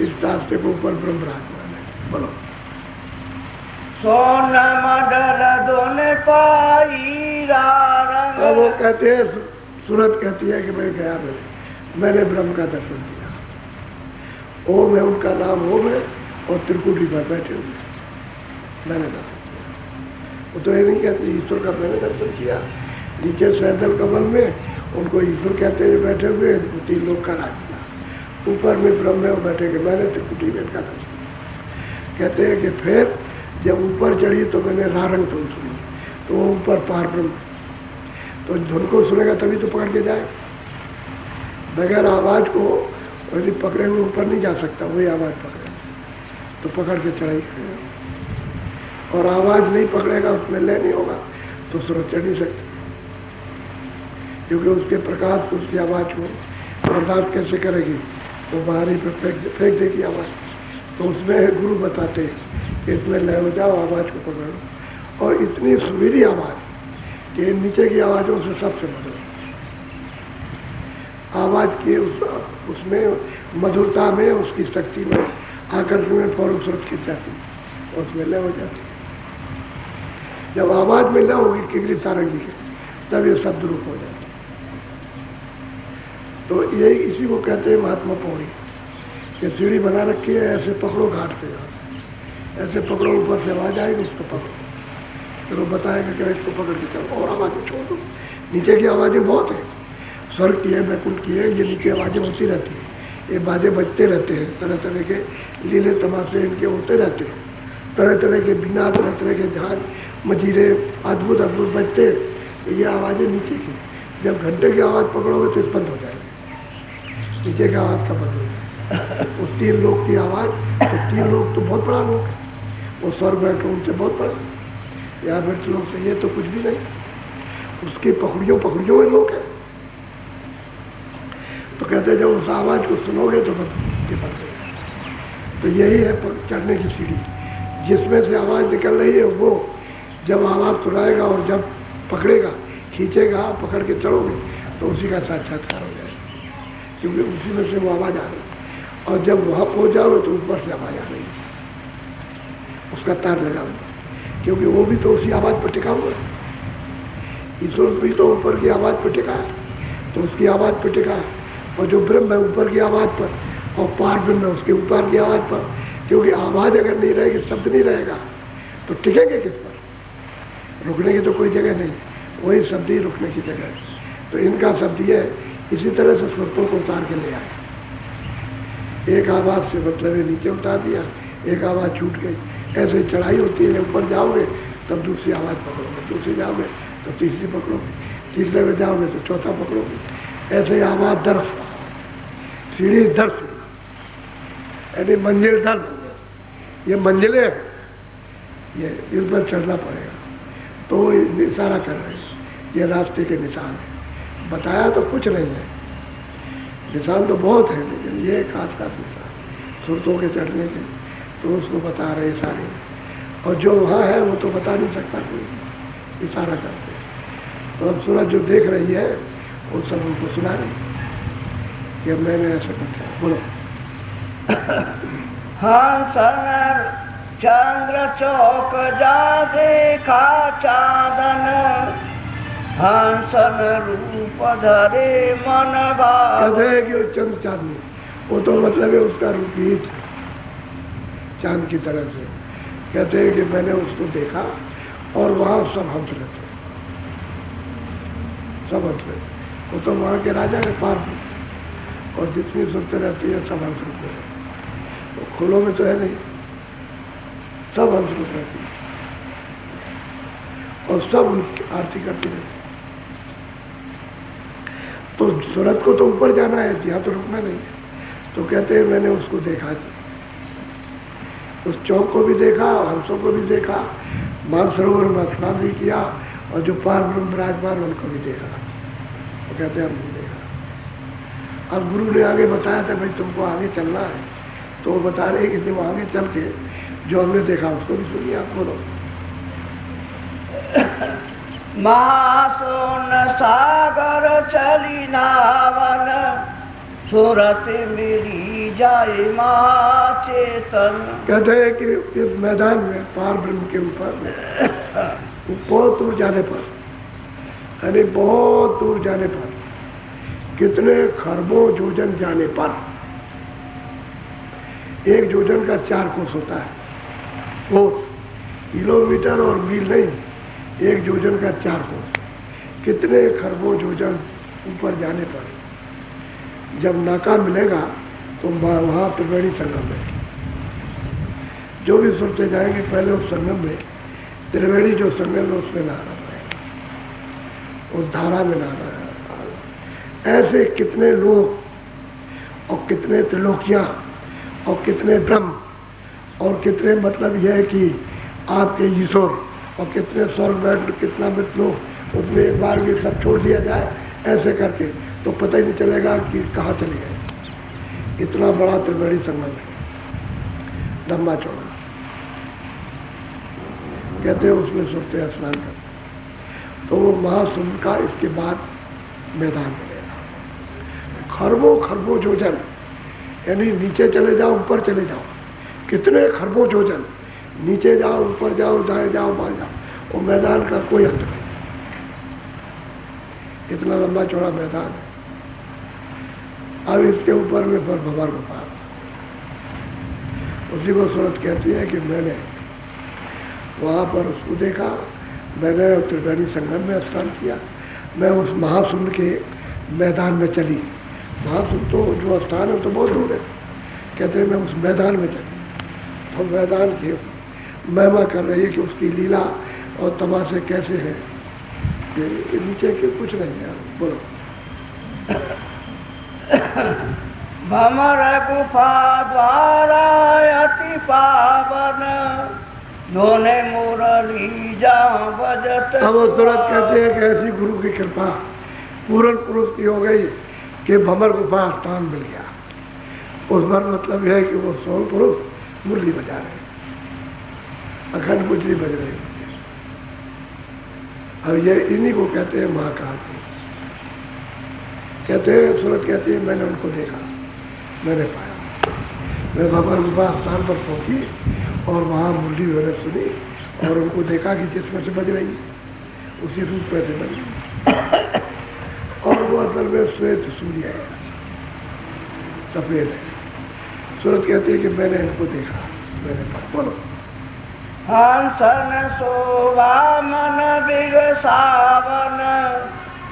इस रास्ते को ऊपर ब्रह्मराज माने। बोलो। सोन मंडल दोने पाई रंग। वो कहते हैं, सूरत कहती है कि मैं गया मैंने ब्रह्म का दर्शन किया। ओम है उनका नाम, ओम है, और त्रिकुटी पर बैठे हुए मैंने दर्शन किया। वो तो ये नहीं कहते ईश्वर का मैंने दर्शन किया। नीचे सैदल कमल में उनको ईश्वर कहते हुए बैठे हुए, 3 लोग का राज किया। ऊपर में ब्रह्म में वो बैठे कि मैंने त्रिकुटी में का दर्शन किया। कहते हैं कि फिर जब ऊपर चढ़ी तो मैंने रारंग धुन सुनी, तो वो ऊपर पार ब्रह्म, तो धुन को सुनेगा तभी तो पकड़ के जाए। बगैर आवाज को यदि पकड़े हुए ऊपर नहीं जा सकता, वही आवाज पकड़े तो पकड़ के चढ़ाई करेगा। और आवाज नहीं पकड़ेगा, उसमें लय नहीं होगा, तो सूरज चढ़ नहीं सकती, क्योंकि उसके प्रकाश उसकी आवाज को बर्दाश्त कैसे करेगी, तो बाहर ही पे फेंक देगी आवाज। तो उसमें गुरु बताते कि इसमें लय हो जाओ, आवाज को पकड़ो। और इतनी सुरीली आवाज कि नीचे की आवाजों से सबसे मधुर आवाज की, उसमें मधुरता में, उसकी शक्ति में, आकर्षण में फौरन सूरत खिंच जाती, उसमें लय हो जाती। जब आवाज में लय होगी किगरी सारंगी के, तब ये शब्द रूप हो जाते। तो यही इसी को कहते हैं महात्मा पौड़ी, कि सीढ़ी बना रखी है, ऐसे पकड़ो घाट पे जाओ, ऐसे पकड़ो, ऊपर से आवाज आएगी उसको पकड़ो, फिर वो बताएगा कि इसको पकड़ के चलो, और आवाज़ें छोड़ दो। नीचे की आवाज़ें बहुत है, स्वर्ग की है, बैकुंठ की है, ये नीचे आवाज़ें होती रहती हैं, ये बाजे बजते रहते हैं, तरह तरह के लीले तमाशे इनके होते रहते हैं, तरह तरह के बिना, तरह तरह के झांझ मजीरे अद्भुत अद्भुत बजते, ये आवाज़ें नीचे की। जब घंटे की आवाज़ पकड़ोगे तो बंद हो जाएगी, नीचे की आवाज़ का बंद हो जाएगा। उस 3 लोग की आवाज़, तो 3 लोग तो बहुत बड़ा लोग है, वो स्वर्ग बैठो उनसे बहुत बड़ा, यहाँ बैठे लोग से ये तो कुछ भी नहीं, उसकी पकड़ियों में लोग हैं। तो कहते जब उस आवाज़ को सुनोगे तो बस के पास। तो यही है चढ़ने की सीढ़ी, जिसमें से आवाज़ निकल रही है, वो जब आवाज़ सुनाएगा और जब पकड़ेगा, खींचेगा, पकड़ के चढ़ोगे तो उसी का साक्षात्कार हो जाएगा, क्योंकि उसी में से वो आवाज़ आ रही है। और जब वहाँ पहुँच जाओगे तो ऊपर से आवाज़ आ रही है, उसका तार लगा हुआ, क्योंकि वो भी तो उसी आवाज़ पर टिका हुआ है। ईश्वर भी तो ऊपर की आवाज़ पर टिका है, तो उसकी आवाज़ पर टिका, और जो ब्रह्म है ऊपर की आवाज़ पर, और पार ब्रह्म है उसके ऊपर की आवाज़ पर। क्योंकि आवाज़ अगर नहीं रहेगी, शब्द नहीं रहेगा, तो टिकेंगे किस पर? रुकने की तो कोई जगह नहीं, वही शब्द ही रुकने की जगह है। तो इनका शब्द ये है, इसी तरह से सुरतों को उतार के ले आए। एक आवाज़ से मतलब ये नीचे उतार दिया, एक आवाज़ छूट गई। ऐसे चढ़ाई होती है, ऊपर जाओगे तब दूसरी आवाज़ पकड़ोगे, दूसरी जाओगे तो तीसरी पकड़ोगे, तीसरे में जाओगे तो चौथा पकड़ोगे। ऐसे आवाज़ दर सीढ़ी दर यानी मंजिल दर, ये मंजिलें हैं, ये इस पर चढ़ना पड़ेगा। तो इशारा कर रहे हैं, ये रास्ते के निशान है। बताया तो कुछ नहीं है, निशान तो बहुत है, लेकिन ये खास निशान सुरतों के चढ़ने के, तो उसको बता रहे सारे। और जो वहाँ है वो तो बता नहीं सकता कोई, इशारा करते। तो अब सूरज जो देख रही है वो सब उनको सुना रही कि मैंने ऐसा कुछ है। बोलो। हंसन चंद्र चौक जा देखा चांदन, हंसन रूप धरे मन भाव। कहते हैं कि वो चंद्र चांदनी, वो तो मतलब है उसका रूप ही चांद की तरह से। कहते हैं कि मैंने उसको देखा और वहाँ सब हंस रहे थे, सब हंस रहे थे। वो तो वहाँ के राजा के पार, और जितनी सुनते रहती है सब हंस रहे थे। तो खुलों में तो है नहीं, सब हंस रहे रहती है और सब उनकी आरती करती रहती। तो सूरज को तो ऊपर जाना है, यहाँ तो रुकना नहीं है। तो कहते हैं मैंने उसको देखा, उस चौक को भी देखा, हंसों को भी देखा, मानसरोवर में स्नान भी किया, और जो पार ब्रह्म विराजमान उनको भी देखा। तो कहते हैं हमने देखा। अब गुरु ने आगे बताया था भाई तुमको आगे चलना है, तो वो बता रहे कि तुम आगे चल के जो हमने देखा उसको भी सुनिए। आप बोलो। महासोन सागर चली नावन, सूरत मेरी जाए चेतन। कहते हैं कि इस मैदान में पार ब्रह्म के ऊपर बहुत दूर जाने पर, यानी बहुत दूर जाने पर, कितने खरबों योजन जाने पर, एक योजन का 4 कोस होता है, वो किलोमीटर और मील नहीं, एक योजन का 4 कोस। कितने खरबों योजन ऊपर जाने पर जब नाका मिलेगा तो वहाँ त्रिवेणी संगम है। जो भी सुनते जाएंगे पहले उस संगम में, त्रिवेणी जो संगम है उसमें नहाना पड़ेगा, उस धारा में नहाना है। ऐसे कितने लोग और कितने त्रिलोकियाँ और कितने ब्रह्म और कितने मतलब यह है कि आपके ईश्वर और कितने स्वर्ग बैठ कितना लोग उसमें एक बार भी सब छोड़ दिया जाए ऐसे करके, तो पता ही नहीं चलेगा कि कहाँ चले गए। इतना बड़ा त्रिवेणी संगम है, लंबा चौड़ा। कहते हैं उसमें सोते स्नान करते, तो वो महासुंद का इसके बाद मैदान मिलेगा। खरबों खरबों योजन, यानी नीचे चले जाओ ऊपर चले जाओ, कितने खरबों योजन, नीचे जाओ ऊपर जाओ दाएं जाओ बाएं जाओ, वो मैदान का कोई अंत नहीं। इतना लंबा चौड़ा मैदान है। अब इसके ऊपर में पर भंवर गोपाल, उसी को सूरत कहती है कि मैंने वहाँ पर उसको देखा, मैंने त्रिवेणी संगम में स्नान किया, मैं उस महासुंद के मैदान में चली। महासुंद तो जो स्थान है तो बहुत दूर है, कहते हैं मैं उस मैदान में चली। तो मैदान की महिमा कर रही है कि उसकी लीला और तमाशे कैसे हैं, कि नीचे के कुछ नहीं है। बोलो। भमर गुफा द्वारा अति पावन, दोने मुरली जा बजत। अब वो सूरत कहते हैं कि ऐसी गुरु की कृपा पूर्ण पुरुष की हो गई कि भमर गुफा स्थान मिल गया। उस पर मतलब यह है कि वो 100 पुरुष मुरली बजा रहे, अखंड मुरली बज रही। अब ये इन्हीं को कहते हैं महाकाल। कहते हैं सूरत कहती है मैंने उनको देखा, मैंने पाया। मैं भमर गुफा स्थान पर पहुंची और वहाँ मुरली मैंने सुनी और उनको देखा कि जिसमें से बज रही उसी रूप में से बज रही। और वो असल में श्वेत सूर्य है, सफेद है। सूरत कहती है कि मैंने इनको देखा, मैंने बोलो। हंसन शोभा मन बिगसावन,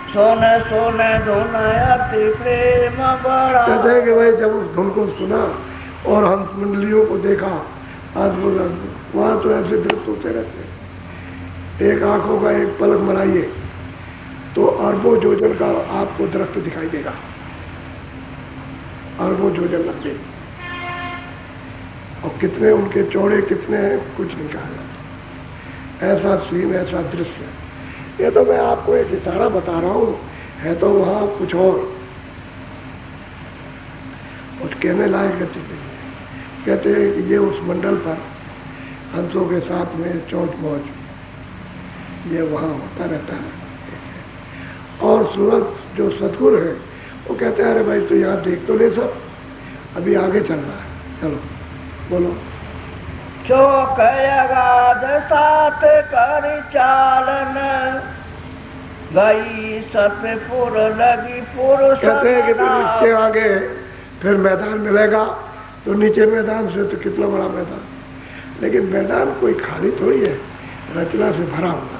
सुन सुन धुन अति प्रेम बड़ा। कहते हैं कि भाई जब उस धुन को सुना और हंस मंडलियों को देखा, अद्भुत अद्भुत, वहां तो ऐसे दृश्य होते रहते हैं। एक आंखों का एक पलक बनाइए तो अरबों योजन का आपको दृश्य दिखाई देगा, अरबों योजन लंबे, और कितने उनके चौड़े कितने हैं कुछ नहीं कहा जाता। ऐसा सीन, ऐसा दृश्य। ये तो मैं आपको एक इशारा बता रहा हूँ, है तो वहाँ कुछ और कहने लायक गति नहीं है। कहते हैं कि ये उस मंडल पर हंसों के साथ में चौथ मौज, ये वहाँ होता रहता है। और सूरत जो सतगुरु है वो कहते हैं अरे भाई तो यहाँ देख तो ले सब, अभी आगे चल रहा है, चलो बोलो। चौक अगाध सात कर चालन, गई सतपुर लगी पुरुष। कहते हैं कि फिर इसके आगे फिर मैदान मिलेगा, तो नीचे मैदान से तो कितना बड़ा मैदान, लेकिन मैदान कोई खाली थोड़ी है, रचना से भरा हुआ।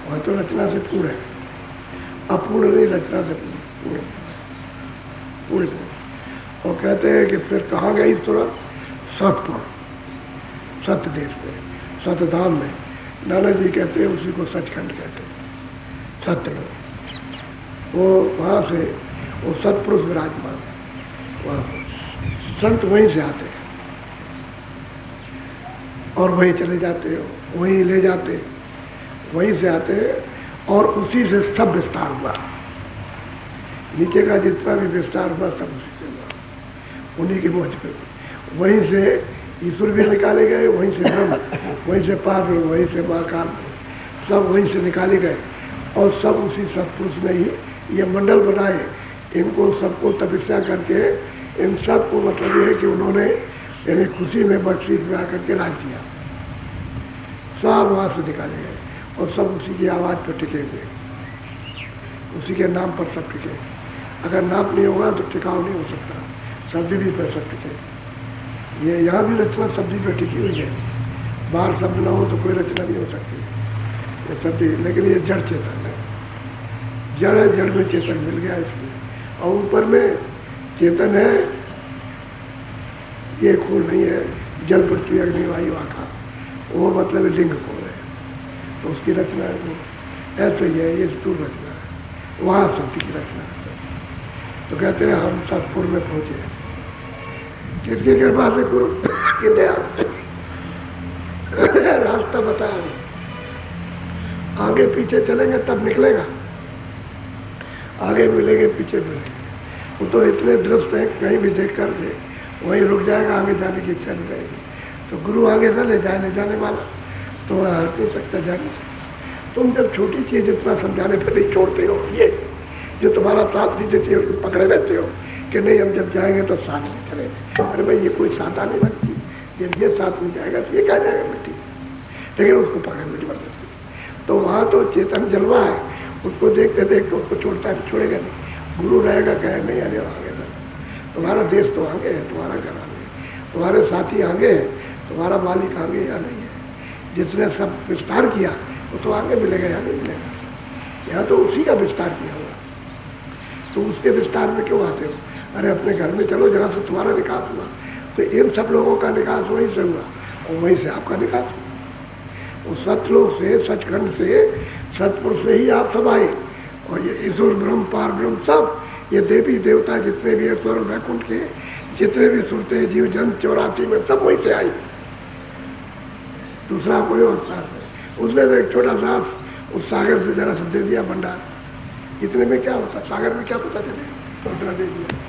वह तो रचना से पूर्ण है, अपूर्ण नहीं, रचना से पूर्ण। और कहते हैं कि फिर कहाँ गई सूरत? सतपुर, सत्य देश में, सतधाम में। नाना जी कहते हैं उसी को सचखंड कहते हैं, सत्य में। वो वहाँ से वो सतपुरुष विराजमान है, वहाँ संत वहीं से आते हैं और वहीं चले जाते हो, वहीं ले जाते, वहीं से आते हैं और उसी से सब विस्तार हुआ। नीचे का जितना भी विस्तार हुआ सब उसी से हुआ, उन्हीं की मोहज पे। वहीं से ईश्वर भी निकाले गए, वहीं से ब्रह्म, वहीं से पार्वती, वहीं से महाकाल, सब वहीं से निकाले गए और सब उसी सतपुरुष ने ही ये मंडल बनाए। इनको सबको तपस्या करके, इन सबको मतलब ये है कि उन्होंने यानी खुशी में बख्शीश में आकर के राज दिया, सब वहाँ से निकाले गए और सब उसी की आवाज़ पर टिके हुए, उसी के नाम पर सब टिके। अगर नाम नहीं होगा तो टिकाव नहीं हो सकता, शब्द भी पर सब टिके। ये यहाँ भी रचना शब्द पर टिकी हुई है, बाहर शब्द ना हो तो कोई रचना नहीं हो सकती, ये शब्द। लेकिन ये जड़ चेतन है, जड़ है, जड़ में चेतन मिल गया इसलिए। और ऊपर में चेतन है, ये खोल नहीं है, जल पृथ्वी अग्नि वायु आकाश, वो मतलब लिंग खोल है, तो उसकी रचना है वो। ऐसे ही है, ये स्थूल रचना है, वहाँ शक्ति की रचना है। तो कहते हैं हम सतपुर में पहुंचे, किसकी कृपा से? गुरु की दया। रास्ता बताया, आगे पीछे चलेंगे तब निकलेगा, आगे मिलेंगे पीछे मिलेंगे। वो तो इतने दृष्ट हैं, कहीं भी देख कर दे वहीं रुक जाएगा, आगे जाने की इच्छा नहीं रहेगी। तो गुरु आगे न ले जाने वाला तो वह हट नहीं सकता, जा नहीं सकता। तुम जब छोटी चीज इतना समझाने पर नहीं छोड़ते हो, ये जो तुम्हारा साथ नहीं देती है उसको पकड़े रहते हो कि नहीं हम जब जाएंगे तो साथ में चलेंगे। अरे भाई ये कोई साथ आने लगती, जब ये साथ में जाएगा तो ये क्या जाएगा मिट्टी, लेकिन उसको पकड़े में जबरदस्ती। तो वहाँ तो चेतन जलवा है, उसको देखते देखते उसको छोड़ता है, छोड़ेगा नहीं। गुरु रहेगा कहे नहीं अरे आगे ना, तुम्हारा देश तो आगे है, तुम्हारा घर आगे, तुम्हारे साथी आगे है, तुम्हारा मालिक आगे या नहीं है। जिसने सब विस्तार किया वो तो आगे मिलेगा या नहीं मिलेगा, यहाँ तो उसी का विस्तार किया हुआ। तो उसके विस्तार में क्यों आते हो? अरे अपने घर में चलो जहाँ से तुम्हारा विकास हुआ। तो इन सब लोगों का विकास वहीं से हुआ और वहीं से आपका विकास हुआ। वो सतलोक से, सचखंड से, सतपुर से ही आप सब आए। और ये ईश्वर ब्रह्म पार ब्रह्म सब ये देवी देवता जितने भी ईश्वर वैकुंठ के जितने भी सुनते जीव जन 84 में सब वहीं से आई। दूसरा कोई और साथ नहीं। उसने तो एक छोटा सा उस सागर से जरा सा दे दिया भंडार, इतने में क्या होता, सागर में क्या पता चले, उतना दे दिया।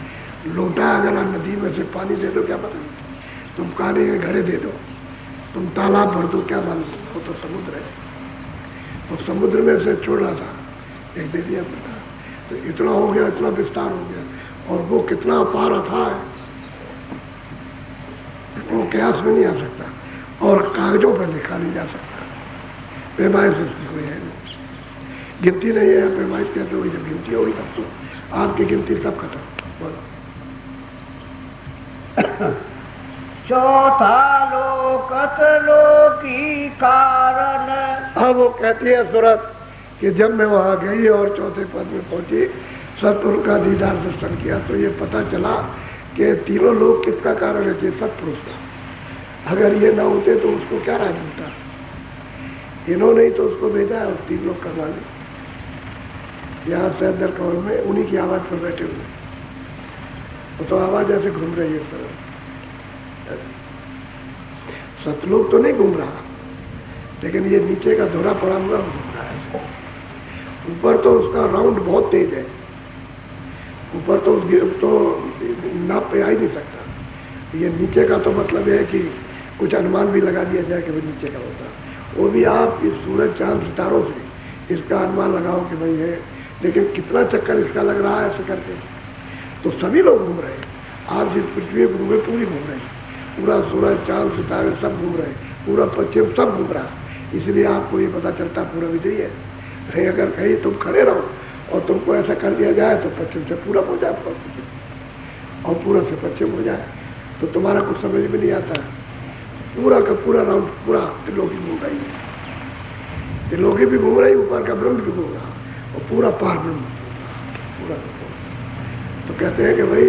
लोटा अगर नदी में से पानी दे दो क्या पता, तुम काले के घड़े दे दो, तुम तालाब भर दो क्या मालूम, वो तो समुद्र है। तो समुद्र में से छोड़ा था एक दे दिया भंडार, तो इतना हो गया, इतना विस्तार हो गया। और वो कितना अपार था वो कयास में नहीं आ सकता और कागजों पर लिखा नहीं जा सकता, पैमाने से कोई है नहीं। गिनती नहीं है पैमाइश कहते होगी, जब गिनती होगी तब तो आपकी गिनती सब खत्म। बोलो। चौथा लोकत लोकी कारण। अब वो कहती है सूरत कि जब मैं वहां गई और चौथे पद में पहुंची, सतपुरुष का दीदार दर्शन किया, तो ये पता चला कि तीनों लोग किसका कारण है, सतपुरुष का। अगर ये ना होते तो उसको क्या राज होता। इन्होंने ही तो उसको भेजा है और 3 लोग करवा ली। यहाँ सैदर कौर में उन्हीं की आवाज पर बैठे हुए, वो तो आवाज ऐसे घूम रही है सर। सतलोक तो नहीं घूम रहा, लेकिन ये नीचे का धोरा पड़ा हुआ घूम रहा है। ऊपर तो उसका राउंड बहुत तेज है, ऊपर तो नाप पे आ ही नहीं सकता। ये नीचे का तो मतलब है कि कुछ अनुमान भी लगा दिया जाए कि वो नीचे का होता, वो भी आप इस सूरज चांद सितारों से इसका अनुमान लगाओ कि भाई है। लेकिन कितना चक्कर इसका लग रहा है ऐसे करके, तो सभी लोग घूम रहे हैं। आप जिस पृथ्वी घूम रहे पूरी घूम रहे हैं, पूरा सूरज चांद सितारे सब घूम रहे हैं, पूरा पश्चिम सब घूम रहा है। इसलिए आपको ये पता चलता पूरा विजयी है। नहीं अगर कहीं तुम खड़े रहो और तुमको ऐसा कर दिया जाए तो पश्चिम से पूरा हो जाए और पूरा से पश्चिम हो जाए, तो तुम्हारा कुछ समझ में नहीं आता है। पूरा का पूरा राउंड पूरा त्रिलोकी घूम रही है, त्रिलोकी भी घूम रही, ऊपर का ब्रह्म भी घूम रहा और पूरा पार ब्रह्म पूरा। तो कहते हैं कि भाई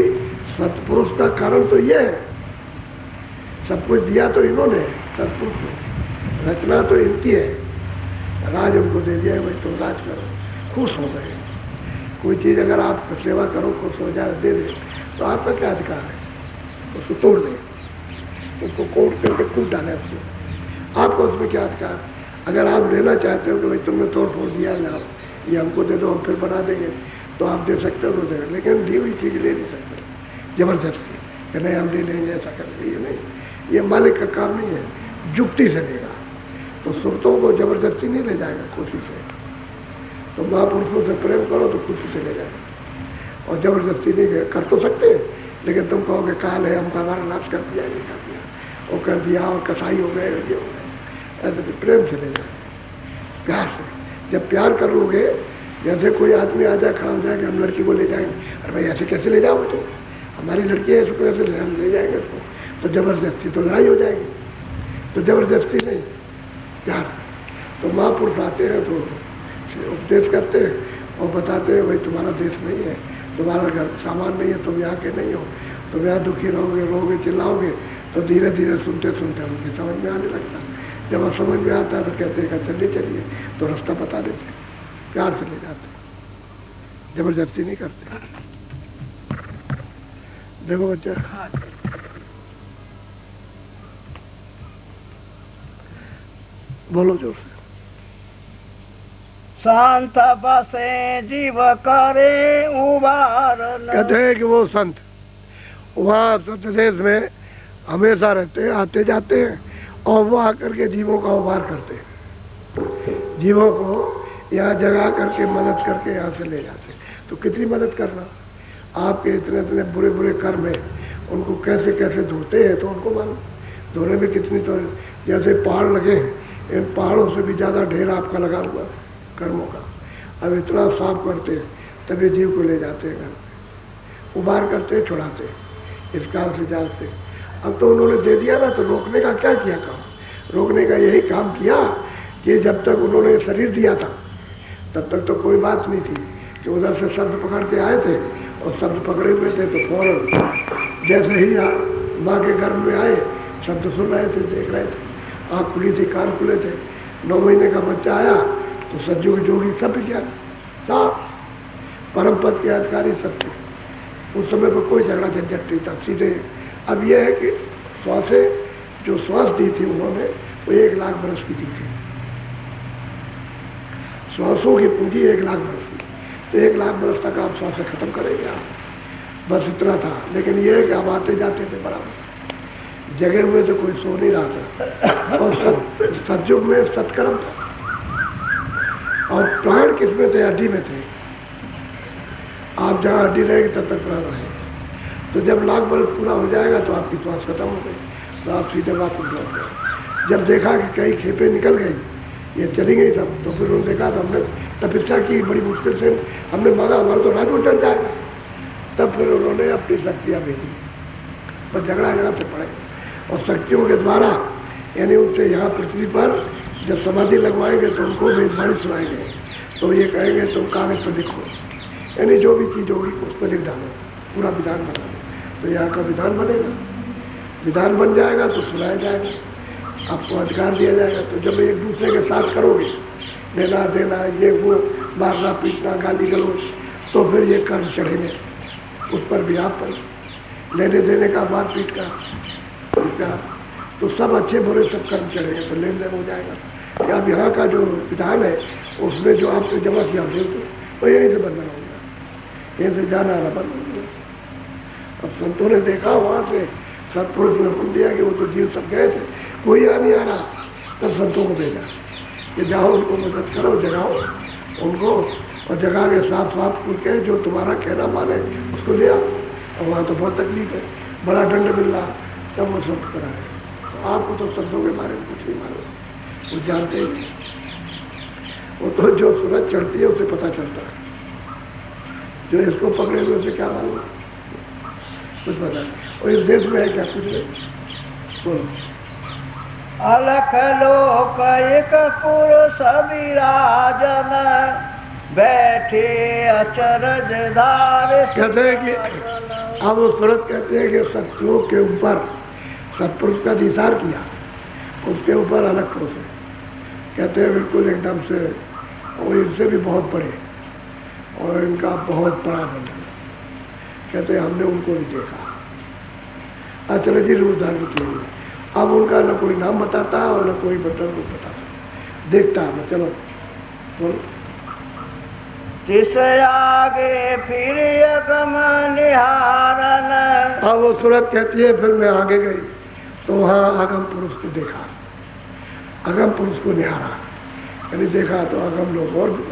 सतपुरुष का कारण तो ये है, सब कुछ दिया तो इन्होंने, सतपुरुष ने रचना तो इनकी है, राज उनको दे दिया है, भाई तुम राज करो, खुश हो गए। कोई चीज़ अगर आप सेवा करो, खुश हो जाए, दे दे, तो आपका क्या अधिकार है, उसको तोड़ दे, उसको कोट करके कूद डाले उसको, आपका उसमें क्या अधिकार। अगर आप लेना चाहते हो कि भाई तुमने तोड़ फोड़ दिया, ना ये हमको दे दो, हम फिर बना देंगे, तो आप दे सकते हो तो दे, लेकिन दी हुई चीज़ ले नहीं सकते जबरदस्ती कि नहीं हम ले लेंगे, ऐसा कर ये नहीं, ये मालिक का काम नहीं है, जुक्ति से देगा। तो सुरतों को जबरदस्ती नहीं ले जाएगा, खुशी से। तो महापुरुषों से प्रेम करो तो खुशी से ले जाएगा, और जबरदस्ती नहीं कर तो सकते हैं, लेकिन तुम कहोगे काल है, हमको हमारा नाश कर दिया, ये कर दिया, वो कर दिया, और कसाई हो गए, ये हो गए, ऐसे तो प्रेम से ले जाए, प्यार से। जब प्यार कर लोगे, जैसे कोई आदमी आ जाए, खड़ा हो जाए कि हम लड़की को ले जाएंगे, अरे भाई ऐसे कैसे ले जाओगे तुम, हमारी लड़की है, इसको कैसे हम ले जाएंगे उसको, तो जबरदस्ती तो लड़ाई हो जाएगी। तो जबरदस्ती नहीं, प्यार। तो महापुरुष आते हैं तो उपदेश करते हैं और बताते हैं भाई तुम्हारा देश नहीं है, तुम्हारा घर सामान नहीं है, तुम यहाँ के नहीं हो, तुम यहाँ दुखी रहोगे, रोगे, चिल्लाओगे, तो धीरे धीरे सुनते सुनते उनकी समझ में आने लगता है। जब आप समझ में आता है तो कहते हैं चलिए चलिए, तो रास्ता बता देते, प्यार से ले जाते, जबरदस्ती नहीं करते। देखो बच्चा, बोलो जोर से। संत बसे जीव करे उबारन। कहते हैं कि वो संत वहाँ सत्य देश में हमेशा रहते हैं, आते जाते हैं, और वो आकर के जीवों का उबार करते हैं, जीवों को यहाँ जगा करके मदद करके यहाँ से ले जाते हैं। तो कितनी मदद करना, आपके इतने इतने बुरे बुरे कर्म है, उनको कैसे कैसे धोते हैं तो उनको मालूम, धोने में कितनी, तो जैसे पहाड़ लगे हैं, इन पहाड़ों से भी ज़्यादा ढेर आपका लगा हुआ है कर्मों का। अब इतना साफ करते हैं तभी जीव को ले जाते हैं घर में, उबार करते हैं, छुड़ाते हैं इस काल से जाल से। अब तो उन्होंने दे दिया ना, तो रोकने का क्या किया काम, रोकने का यही काम किया कि जब तक उन्होंने शरीर दिया था तब तक तो कोई बात नहीं थी कि उधर से शब्द पकड़ के आए थे, और शब्द पकड़े हुए थे तो फौरन जैसे ही माँ के गर्भ में आए, शब्द सुन रहे थे, देख रहे थे, आँख खुली थी, कान खुले थे, 9 महीने का बच्चा आया तो सज्जू की जोगी सब क्या साफ परम पद के अधिकारी सब थे। उस समय पर कोई झगड़ा झंझट नहीं था, सीधे। अब यह है कि श्वासें जो श्वास दी थी उन्होंने, वो 1 लाख बरस की दी थी, श्वासों की पूंजी 1 लाख बरस की, तो 1 लाख बरस तक आप श्वासें खत्म करेंगे आप, बस इतना था। लेकिन यह है कि आप आते जाते थे बराबर, जगे हुए से कोई सो नहीं रहा था, और सतयुग में सत्कर्म था, और प्राण किसमें थे, हड्डी में थे। आप जहाँ हड्डी रहेगी तब तक प्राण रहेगा। तो जब लाख बरस पूरा हो जाएगा तो आपकी श्वास खत्म हो गई, तो आप सीधे वापस लौट गए। जब देखा कि कई खेपें निकल गई, ये चली गई सब, तो फिर उन्होंने देखा तो हमने तपस्या की, बड़ी मुश्किल से हमने मांगा, हमारा तो राज उतर जाएगा। तब फिर उन्होंने अपनी शक्तियाँ भेजी, बस झगड़ा से पड़े, और शक्तियों के द्वारा यानी उनसे यहाँ पृथ्वी पर जब समाधि लगवाएंगे तो उनको वेदवाणी सुनाएंगे, तो ये कहेंगे तुम कागज पर लिखो, यानी जो भी चीज़ होगी उस पर लिख डालो, पूरा विधान बना दो, तो यहाँ का विधान बनेगा, विधान बन जाएगा तो सुनाया जाएगा, आपको अधिकार दिया जाएगा। तो जब एक दूसरे के साथ करोगे, लेना देना, ये वो, मारना पीटना, गाली गलौज, तो फिर ये कर्ज चढ़ेंगे उस पर भी, आप पर लेने देने का, मार पीट का, तो सब अच्छे बुरे सब कर्म चढ़ेंगे, तो लेन देन हो जाएगा। या अब यहाँ का जो विधान है उसमें जो आपसे जमा किया हो तो यहीं से बंधन होगा, यहीं से जाना आना बंद होगा। अब संतों ने देखा वहाँ से सत्पुरुष ने हुक्म दिया कि वो तो जीव सब गए थे, कोई आ नहीं आ रहा, तब संतों को भेजा कि जाओ उनको मदद करो, जगाओ उनको, और जगा के साफ साफ के जो तुम्हारा कहना माने उसको ले आओ। और वहाँ तो बहुत तकलीफ है, बड़ा दंड मिल रहा, तब वो सब कराए। तो आपको तो शब्दों के बारे में कुछ नहीं मालूम, वो जानते ही नहीं, वो तो जो सूरज चढ़ती है उसे पता चलता है, जो इसको पकड़े हुए उसे क्या मालूम, कुछ पता नहीं। और इस देश में है क्या, कुछ नहीं। बोलो। अलख लोक एक पुरुष विराजन, बैठे अचरज धार। कहते हैं कि अब वो सूरज कहते हैं कि सतलोक के ऊपर सत्पुरुष का निसार किया, उसके ऊपर अलग पुरुष है, कहते हैं बिल्कुल एकदम से, और इनसे भी बहुत बड़े, और इनका बहुत बड़ा बंधन, कहते हैं हमने उनको भी देखा, अचरजी रूप धारण किए। अब उनका न कोई नाम बताता है और न कोई मतलब रूप बताता, देखता है। चलो बोलो। जिस आगे फिर अगम निहारन। अब वो सूरत कहती है फिर मैं आगे गई तो वहाँ आगम पुरुष को देखा, अगम पुरुष को निहारा, यानी देखा तो अगम लोग और भी,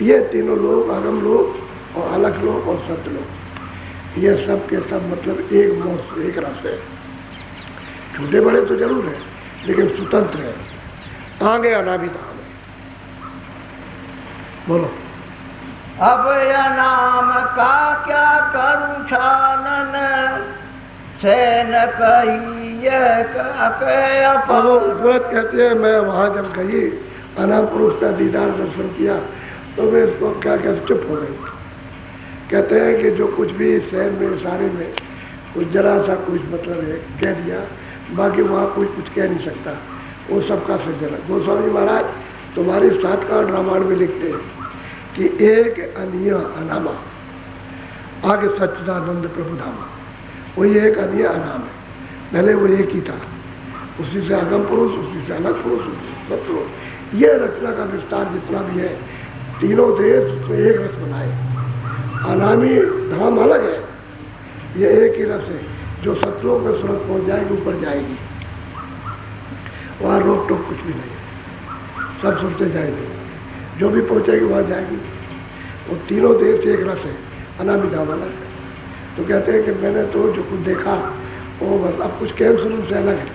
ये तीनों लोग, अगम लोग और अलग लोग और सत्य लोग, ये सब के सब मतलब एक मोह एक रस है, छोटे बड़े तो जरूर है लेकिन स्वतंत्र है, आगे अनादि धाम है। बोलो। अब यह नाम का क्या करूं छानन, सैन सूरत कहती है मैं वहाँ जब गई, अनाम पुरुष का दीदार दर्शन किया, तो मैं इसको क्या क्या चुप हो गई। कहते हैं कि जो कुछ भी शहर में सारे में कुछ जरा सा कुछ मतलब है कह दिया, बाकी वहाँ कोई कुछ कह नहीं सकता, वो सबका सज्जन है। गोस्वामी महाराज तुम्हारी 7 कांड रामायण में लिखते हैं कि एक अनिय अनामा, आगे सच्चिदानंद प्रभु धामा, वही एक अनिय अनाम है, पहले वो एक ही था, उसी से अगम पुरुष, उसी से अलग पुरुष, उसी से सत्पुरुष। ये रचना का विस्तार जितना भी है, तीनों देश उसमें एक रस बनाए, अनामी धाम अलग है, ये एक ही रस है, जो सत्लोक में सूरत पहुँच जाएगी, ऊपर जाएगी, वहाँ रोक टोक कुछ भी नहीं, सब सुनते जाएंगे, जो भी पहुँचेगी वहाँ जाएगी। वो तीनों देश एक रस है, अनामी धाम अलग है। तो कहते हैं कि मैंने तो जो कुछ देखा वो बस, अब कुछ कह सुनूं से अलग है,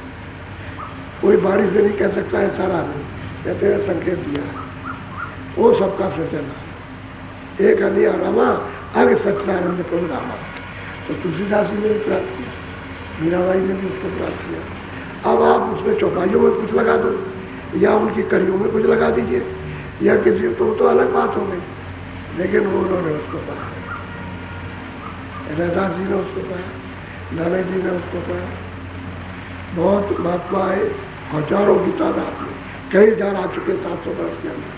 कोई बाड़ी से नहीं कह सकता है सारा आदमी, कहते हैं संकेत दिया, वो सबका सृजन है, एक अनिय अनामा, आगे सच्चिदानंद प्रभु धामा। तो तुलसीदास जी ने भी प्राप्त किया, मीराबाई ने भी उसको प्राप्त किया। अब आप उसमें चौपाइयों में कुछ लगा दो, या उनकी कड़ियों में कुछ लगा दीजिए, या किसी तो अलग बात हो गई, लेकिन वो उन्होंने उसको पाया, रैदास जी ने उसको पाया, नाना जी ने उसको पाया, बहुत महात्मा आए, हजारों की तादाद में, कई हजार आ चुके 700 वर्ष के अंदर,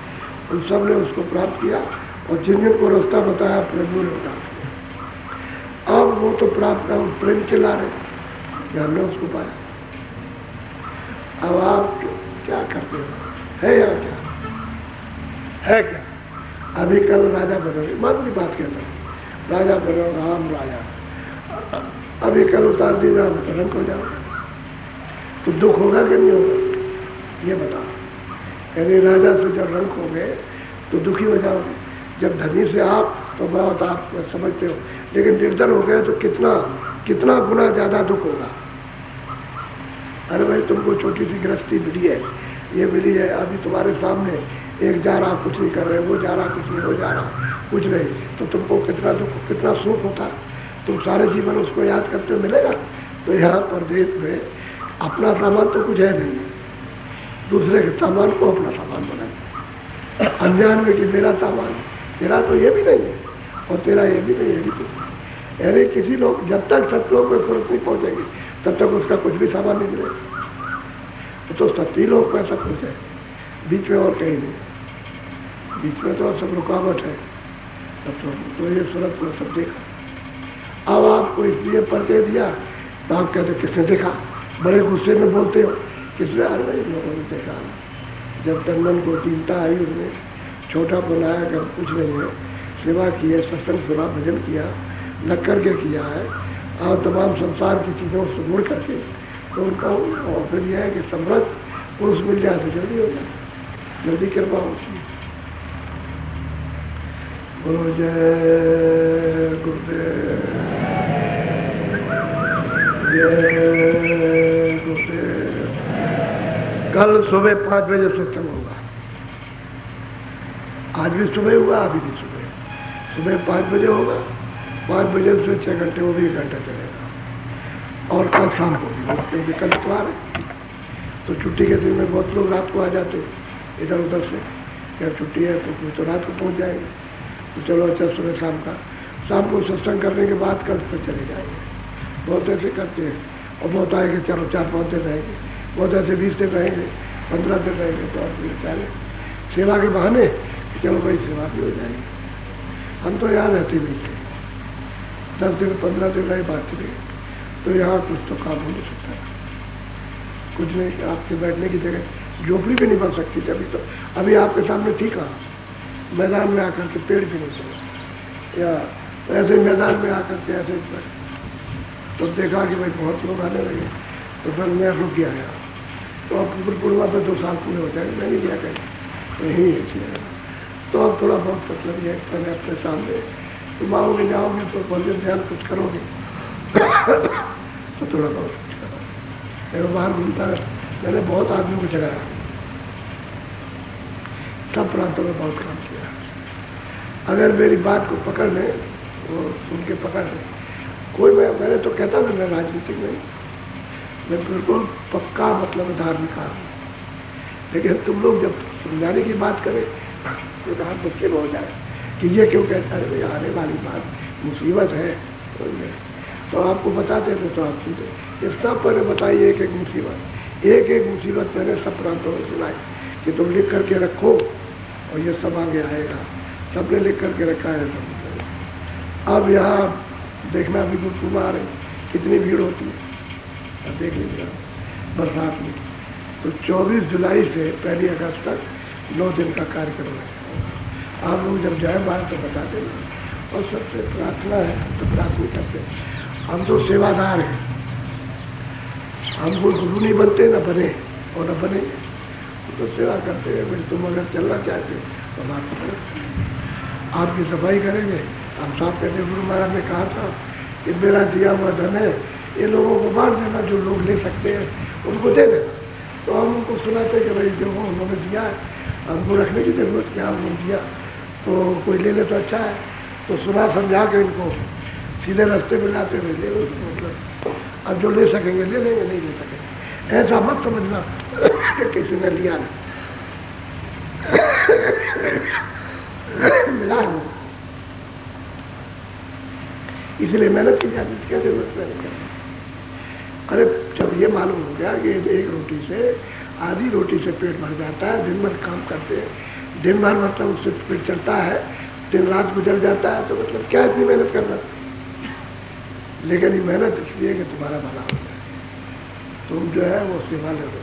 उन सब ने उसको प्राप्त किया, और जिनको रास्ता बताया प्रभु ने प्राप्त किया। अब वो तो प्राप्त का प्रेम चिल्ला रहे कि हमने उसको पाया। अब आप क्या करते हो, है या क्या है, क्या अभी कल राजा बनो, मामूली बात कहता हूँ, राजा बनो, राम राजा, अभी कल उतार दी जाओ तो रंग हो जाओ, तो दुख होगा कि नहीं होगा, ये बताओ। यानी राजा से जब रंग हो गए तो दुखी हो जाओगे, जब धनी से आप तो बहुत आप समझते हो, लेकिन निर्धन हो गए तो कितना गुना ज़्यादा दुख होगा। अरे भाई तुमको छोटी सी गृहस्थी मिली है, ये मिली है, अभी तुम्हारे सामने एक जा रहा कुछ नहीं कर रहे, वो जा रहा कुछ नहीं, वो जा रहा कुछ नहीं, तो तुमको कितना दुख कितना सुख होता, तुम सारे जीवन उसको याद करते हो, मिलेगा? तो यहाँ परदेश में अपना सामान तो कुछ है नहीं, दूसरे के सामान को अपना सामान बनाए, अनजान में कि मेरा सामान, तेरा तो ये भी नहीं है और तेरा ये भी नहीं है, भी कुछ नहीं। यानी किसी लोग जब तक सतलोक में फुर्सत नहीं पहुँचेगी तब तक उसका कुछ भी सामान नहीं मिलेगा। तो सती लोग का सब कुछ है, बीच में और कहीं नहीं, बीच में तो सब रुकावट है। तब तो ये सूरत को सब देखा। अब आपको इसलिए परिचय दिया तो आप कहते किसने देखा, बड़े गुस्से में बोलते हो, किसने? अरे भाई लोगों ने देखा, जब टंडन को चिंता आई उसने छोटा बनाया कर कुछ नहीं है, सेवा की है, सत्संग सुना, भजन किया, लग करके किया है, और तमाम संसार की चीज़ों से मुड़ करके, तो उनका और फिर यह है कि समृद्ध पुरुष मिल जाए तो जल्दी हो जाए, जल्दी कृपा होती है। बोलो जय गुरुदेव, जय गुरुदेव। कल सुबह 5 बजे सत्संग होगा, आज भी सुबह हुआ, अभी भी सुबह 5 बजे होगा, 5 बजे से 6 घंटे, वो भी 1 घंटा चलेगा। और कल शाम को भी, क्योंकि कल इतवार है तो छुट्टी के दिन में बहुत लोग रात को आ जाते इधर उधर से, क्या छुट्टी है तो कोई तो रात को पहुंच जाएंगे, तो चलो अच्छा सुबह शाम को सत्संग करने के बाद कल तक चले जाएंगे। बहुत ऐसे करते हैं, और बहुत आएंगे चलो 4-5 दिन रहेंगे, बहुत ऐसे 20 दिन रहेंगे, 15 दिन रहेंगे, तो आप पहले सेवा के बहाने चलो भाई सेवा भी हो जाएगी। हम तो यहाँ रहते भी थे, 10 दिन 15 दिन रहे, बात चले, तो यहाँ कुछ तो काम हो नहीं सकता, कुछ नहीं, आपके बैठने की जगह झोपड़ी भी नहीं बन सकती थी। अभी तो अभी आपके सामने ठीक है, मैदान में आकर के पेड़ भी नहीं सकते, या ऐसे मैदान में आकर के ऐसे तो देखा कि भाई बहुत लोग आने लगे, तो फिर मैं रुक गया यहाँ। तो अब पूर्णिमा पर 2 साल पूरे हो जाएंगे, मैं नहीं गया कहीं, तो यही है। तो अब थोड़ा बहुत मतलब ये पहले अपने सामने तुम आओगे जाओगे तो बहुत ध्यान कुछ करोगे तो थोड़ा बहुत कुछ करो। मेरे बाहर घूमता है, मैंने बहुत आदमियों को जगाया, सब प्रांतों में बहुत काम किया। अगर मेरी बात को पकड़ लें, वो सुन के पकड़ लें, कोई मैंने तो कहता था मैं राजनीतिक नहीं, मैं बिल्कुल पक्का मतलब धार्मिक आदमी, लेकिन तुम लोग जब समझाने की बात करें तो कहा मुश्किल हो जाए कि ये क्यों कहता है, आने वाली बात मुसीबत है, तो आपको बताते थे तो आप सुनते। ये सब पहले बताइए एक एक मुसीबत मैंने सब प्रांतों में सुनाई कि तुम लिख करके रखो और ये सब आगे आएगा, सबने लिख करके रखा है सब। अब यहाँ देखना भी गुरुकुमा आ रही, कितनी भीड़ होती है, अब देख लीजिए बरसात में। तो 24 जुलाई से 1 अगस्त तक 9 दिन का कार्यक्रम है। आप लोग जब जाए बाहर तो बता देना, और सबसे प्रार्थना है तो प्रार्थना करते हैं, हम तो सेवादार हैं, हम कोई गुरु नहीं बनते, न बने और न बने, तो सेवा करते हैं। फिर तुम अगर चलना चाहते हो तो आपकी सफाई करेंगे। हम साफ कहते गुरु महाराज ने कहा था कि मेरा दिया हुआ धन है, ये लोगों को बांट देना, जो लोग ले सकते हैं उनको दे देना। तो हम उनको सुनाते कि भाई जो उन्होंने दिया है हमको रखने की जरूरत क्या, उन्होंने दिया तो कोई ले ले तो अच्छा है। तो सुना समझा के इनको सीधे रास्ते में लाते हुए ले लो, मतलब अब जो ले सकेंगे ले लेंगे, नहीं ले सकेंगे ऐसा मत समझना कि किसी ने लिया नहीं मिला है, इसलिए मेहनत की जाती क्या जरूरत नहीं। अरे जब ये मालूम हो गया कि एक रोटी से आधी रोटी से पेट भर जाता है, दिन भर काम करते हैं, दिन भर मतलब उससे पेट चलता है, दिन रात गुजर जाता है, तो मतलब क्या इतनी मेहनत करना। लेकिन ये मेहनत इसलिए कि तुम्हारा भला हो जाए, तुम जो है वो सेवा ले लो,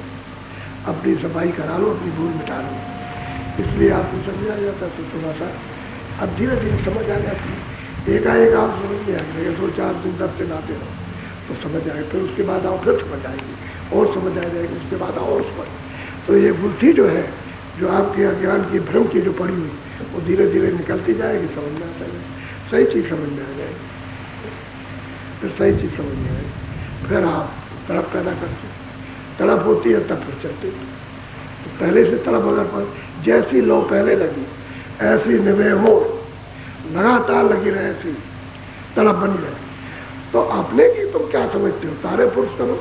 अपनी सफाई करा लो, अपनी भूल मिटा लो, इसलिए आपको समझ आ जाता है। तो थोड़ा सा अब धीरे धीरे समझ आ जाती है, एकाएक आप समझ नहीं आएंगे, 2-4 दिन 10 दिन आते रहो तो समझ आएगी, फिर उसके बाद आओ फिर समझ आएगी, और समझ आ जाएगी, उसके बाद और समझ। तो ये बुद्धि जो है, जो आपके अज्ञान की भ्रम की जो पड़ी हुई, वो धीरे धीरे निकलती जाएगी, समझ में आता है, सही चीज़ समझ में आ जाएगी, फिर सही चीज़ समझ में आएगी, फिर आप तड़प पैदा करते, तड़प होती है तब फिर चलते, तो पहले से तलब अगर पर जैसी लो पहले लगी ऐसी निभे हो, लगातार लगी रहे, ऐसी तलब बनी रहे। तो अपने की तुम क्या समझते हो? तारे पुरुष करो,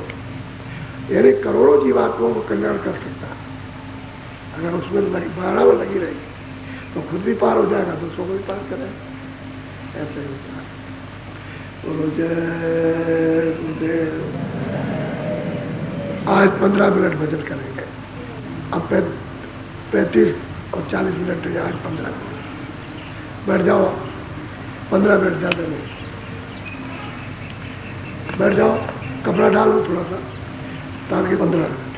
यानी करोड़ों जीवात्माओं को कल्याण कर सकता है। अगर उसमें बराबर लगी रहेगी तो खुद भी पार हो जाएगा, दूसरों को भी पार करेगा। ऐसे ही होता है। बोलो जय गुरुदेव। आज 15 मिनट भजन करेंगे। अब 35 और 40 मिनट है, आज 15 मिनट। बैठ जाओ, 15 मिनट ज़्यादा नहीं। बैठ जाओ, कपड़ा डाल लो थोड़ा सा ताकि 15 मिनट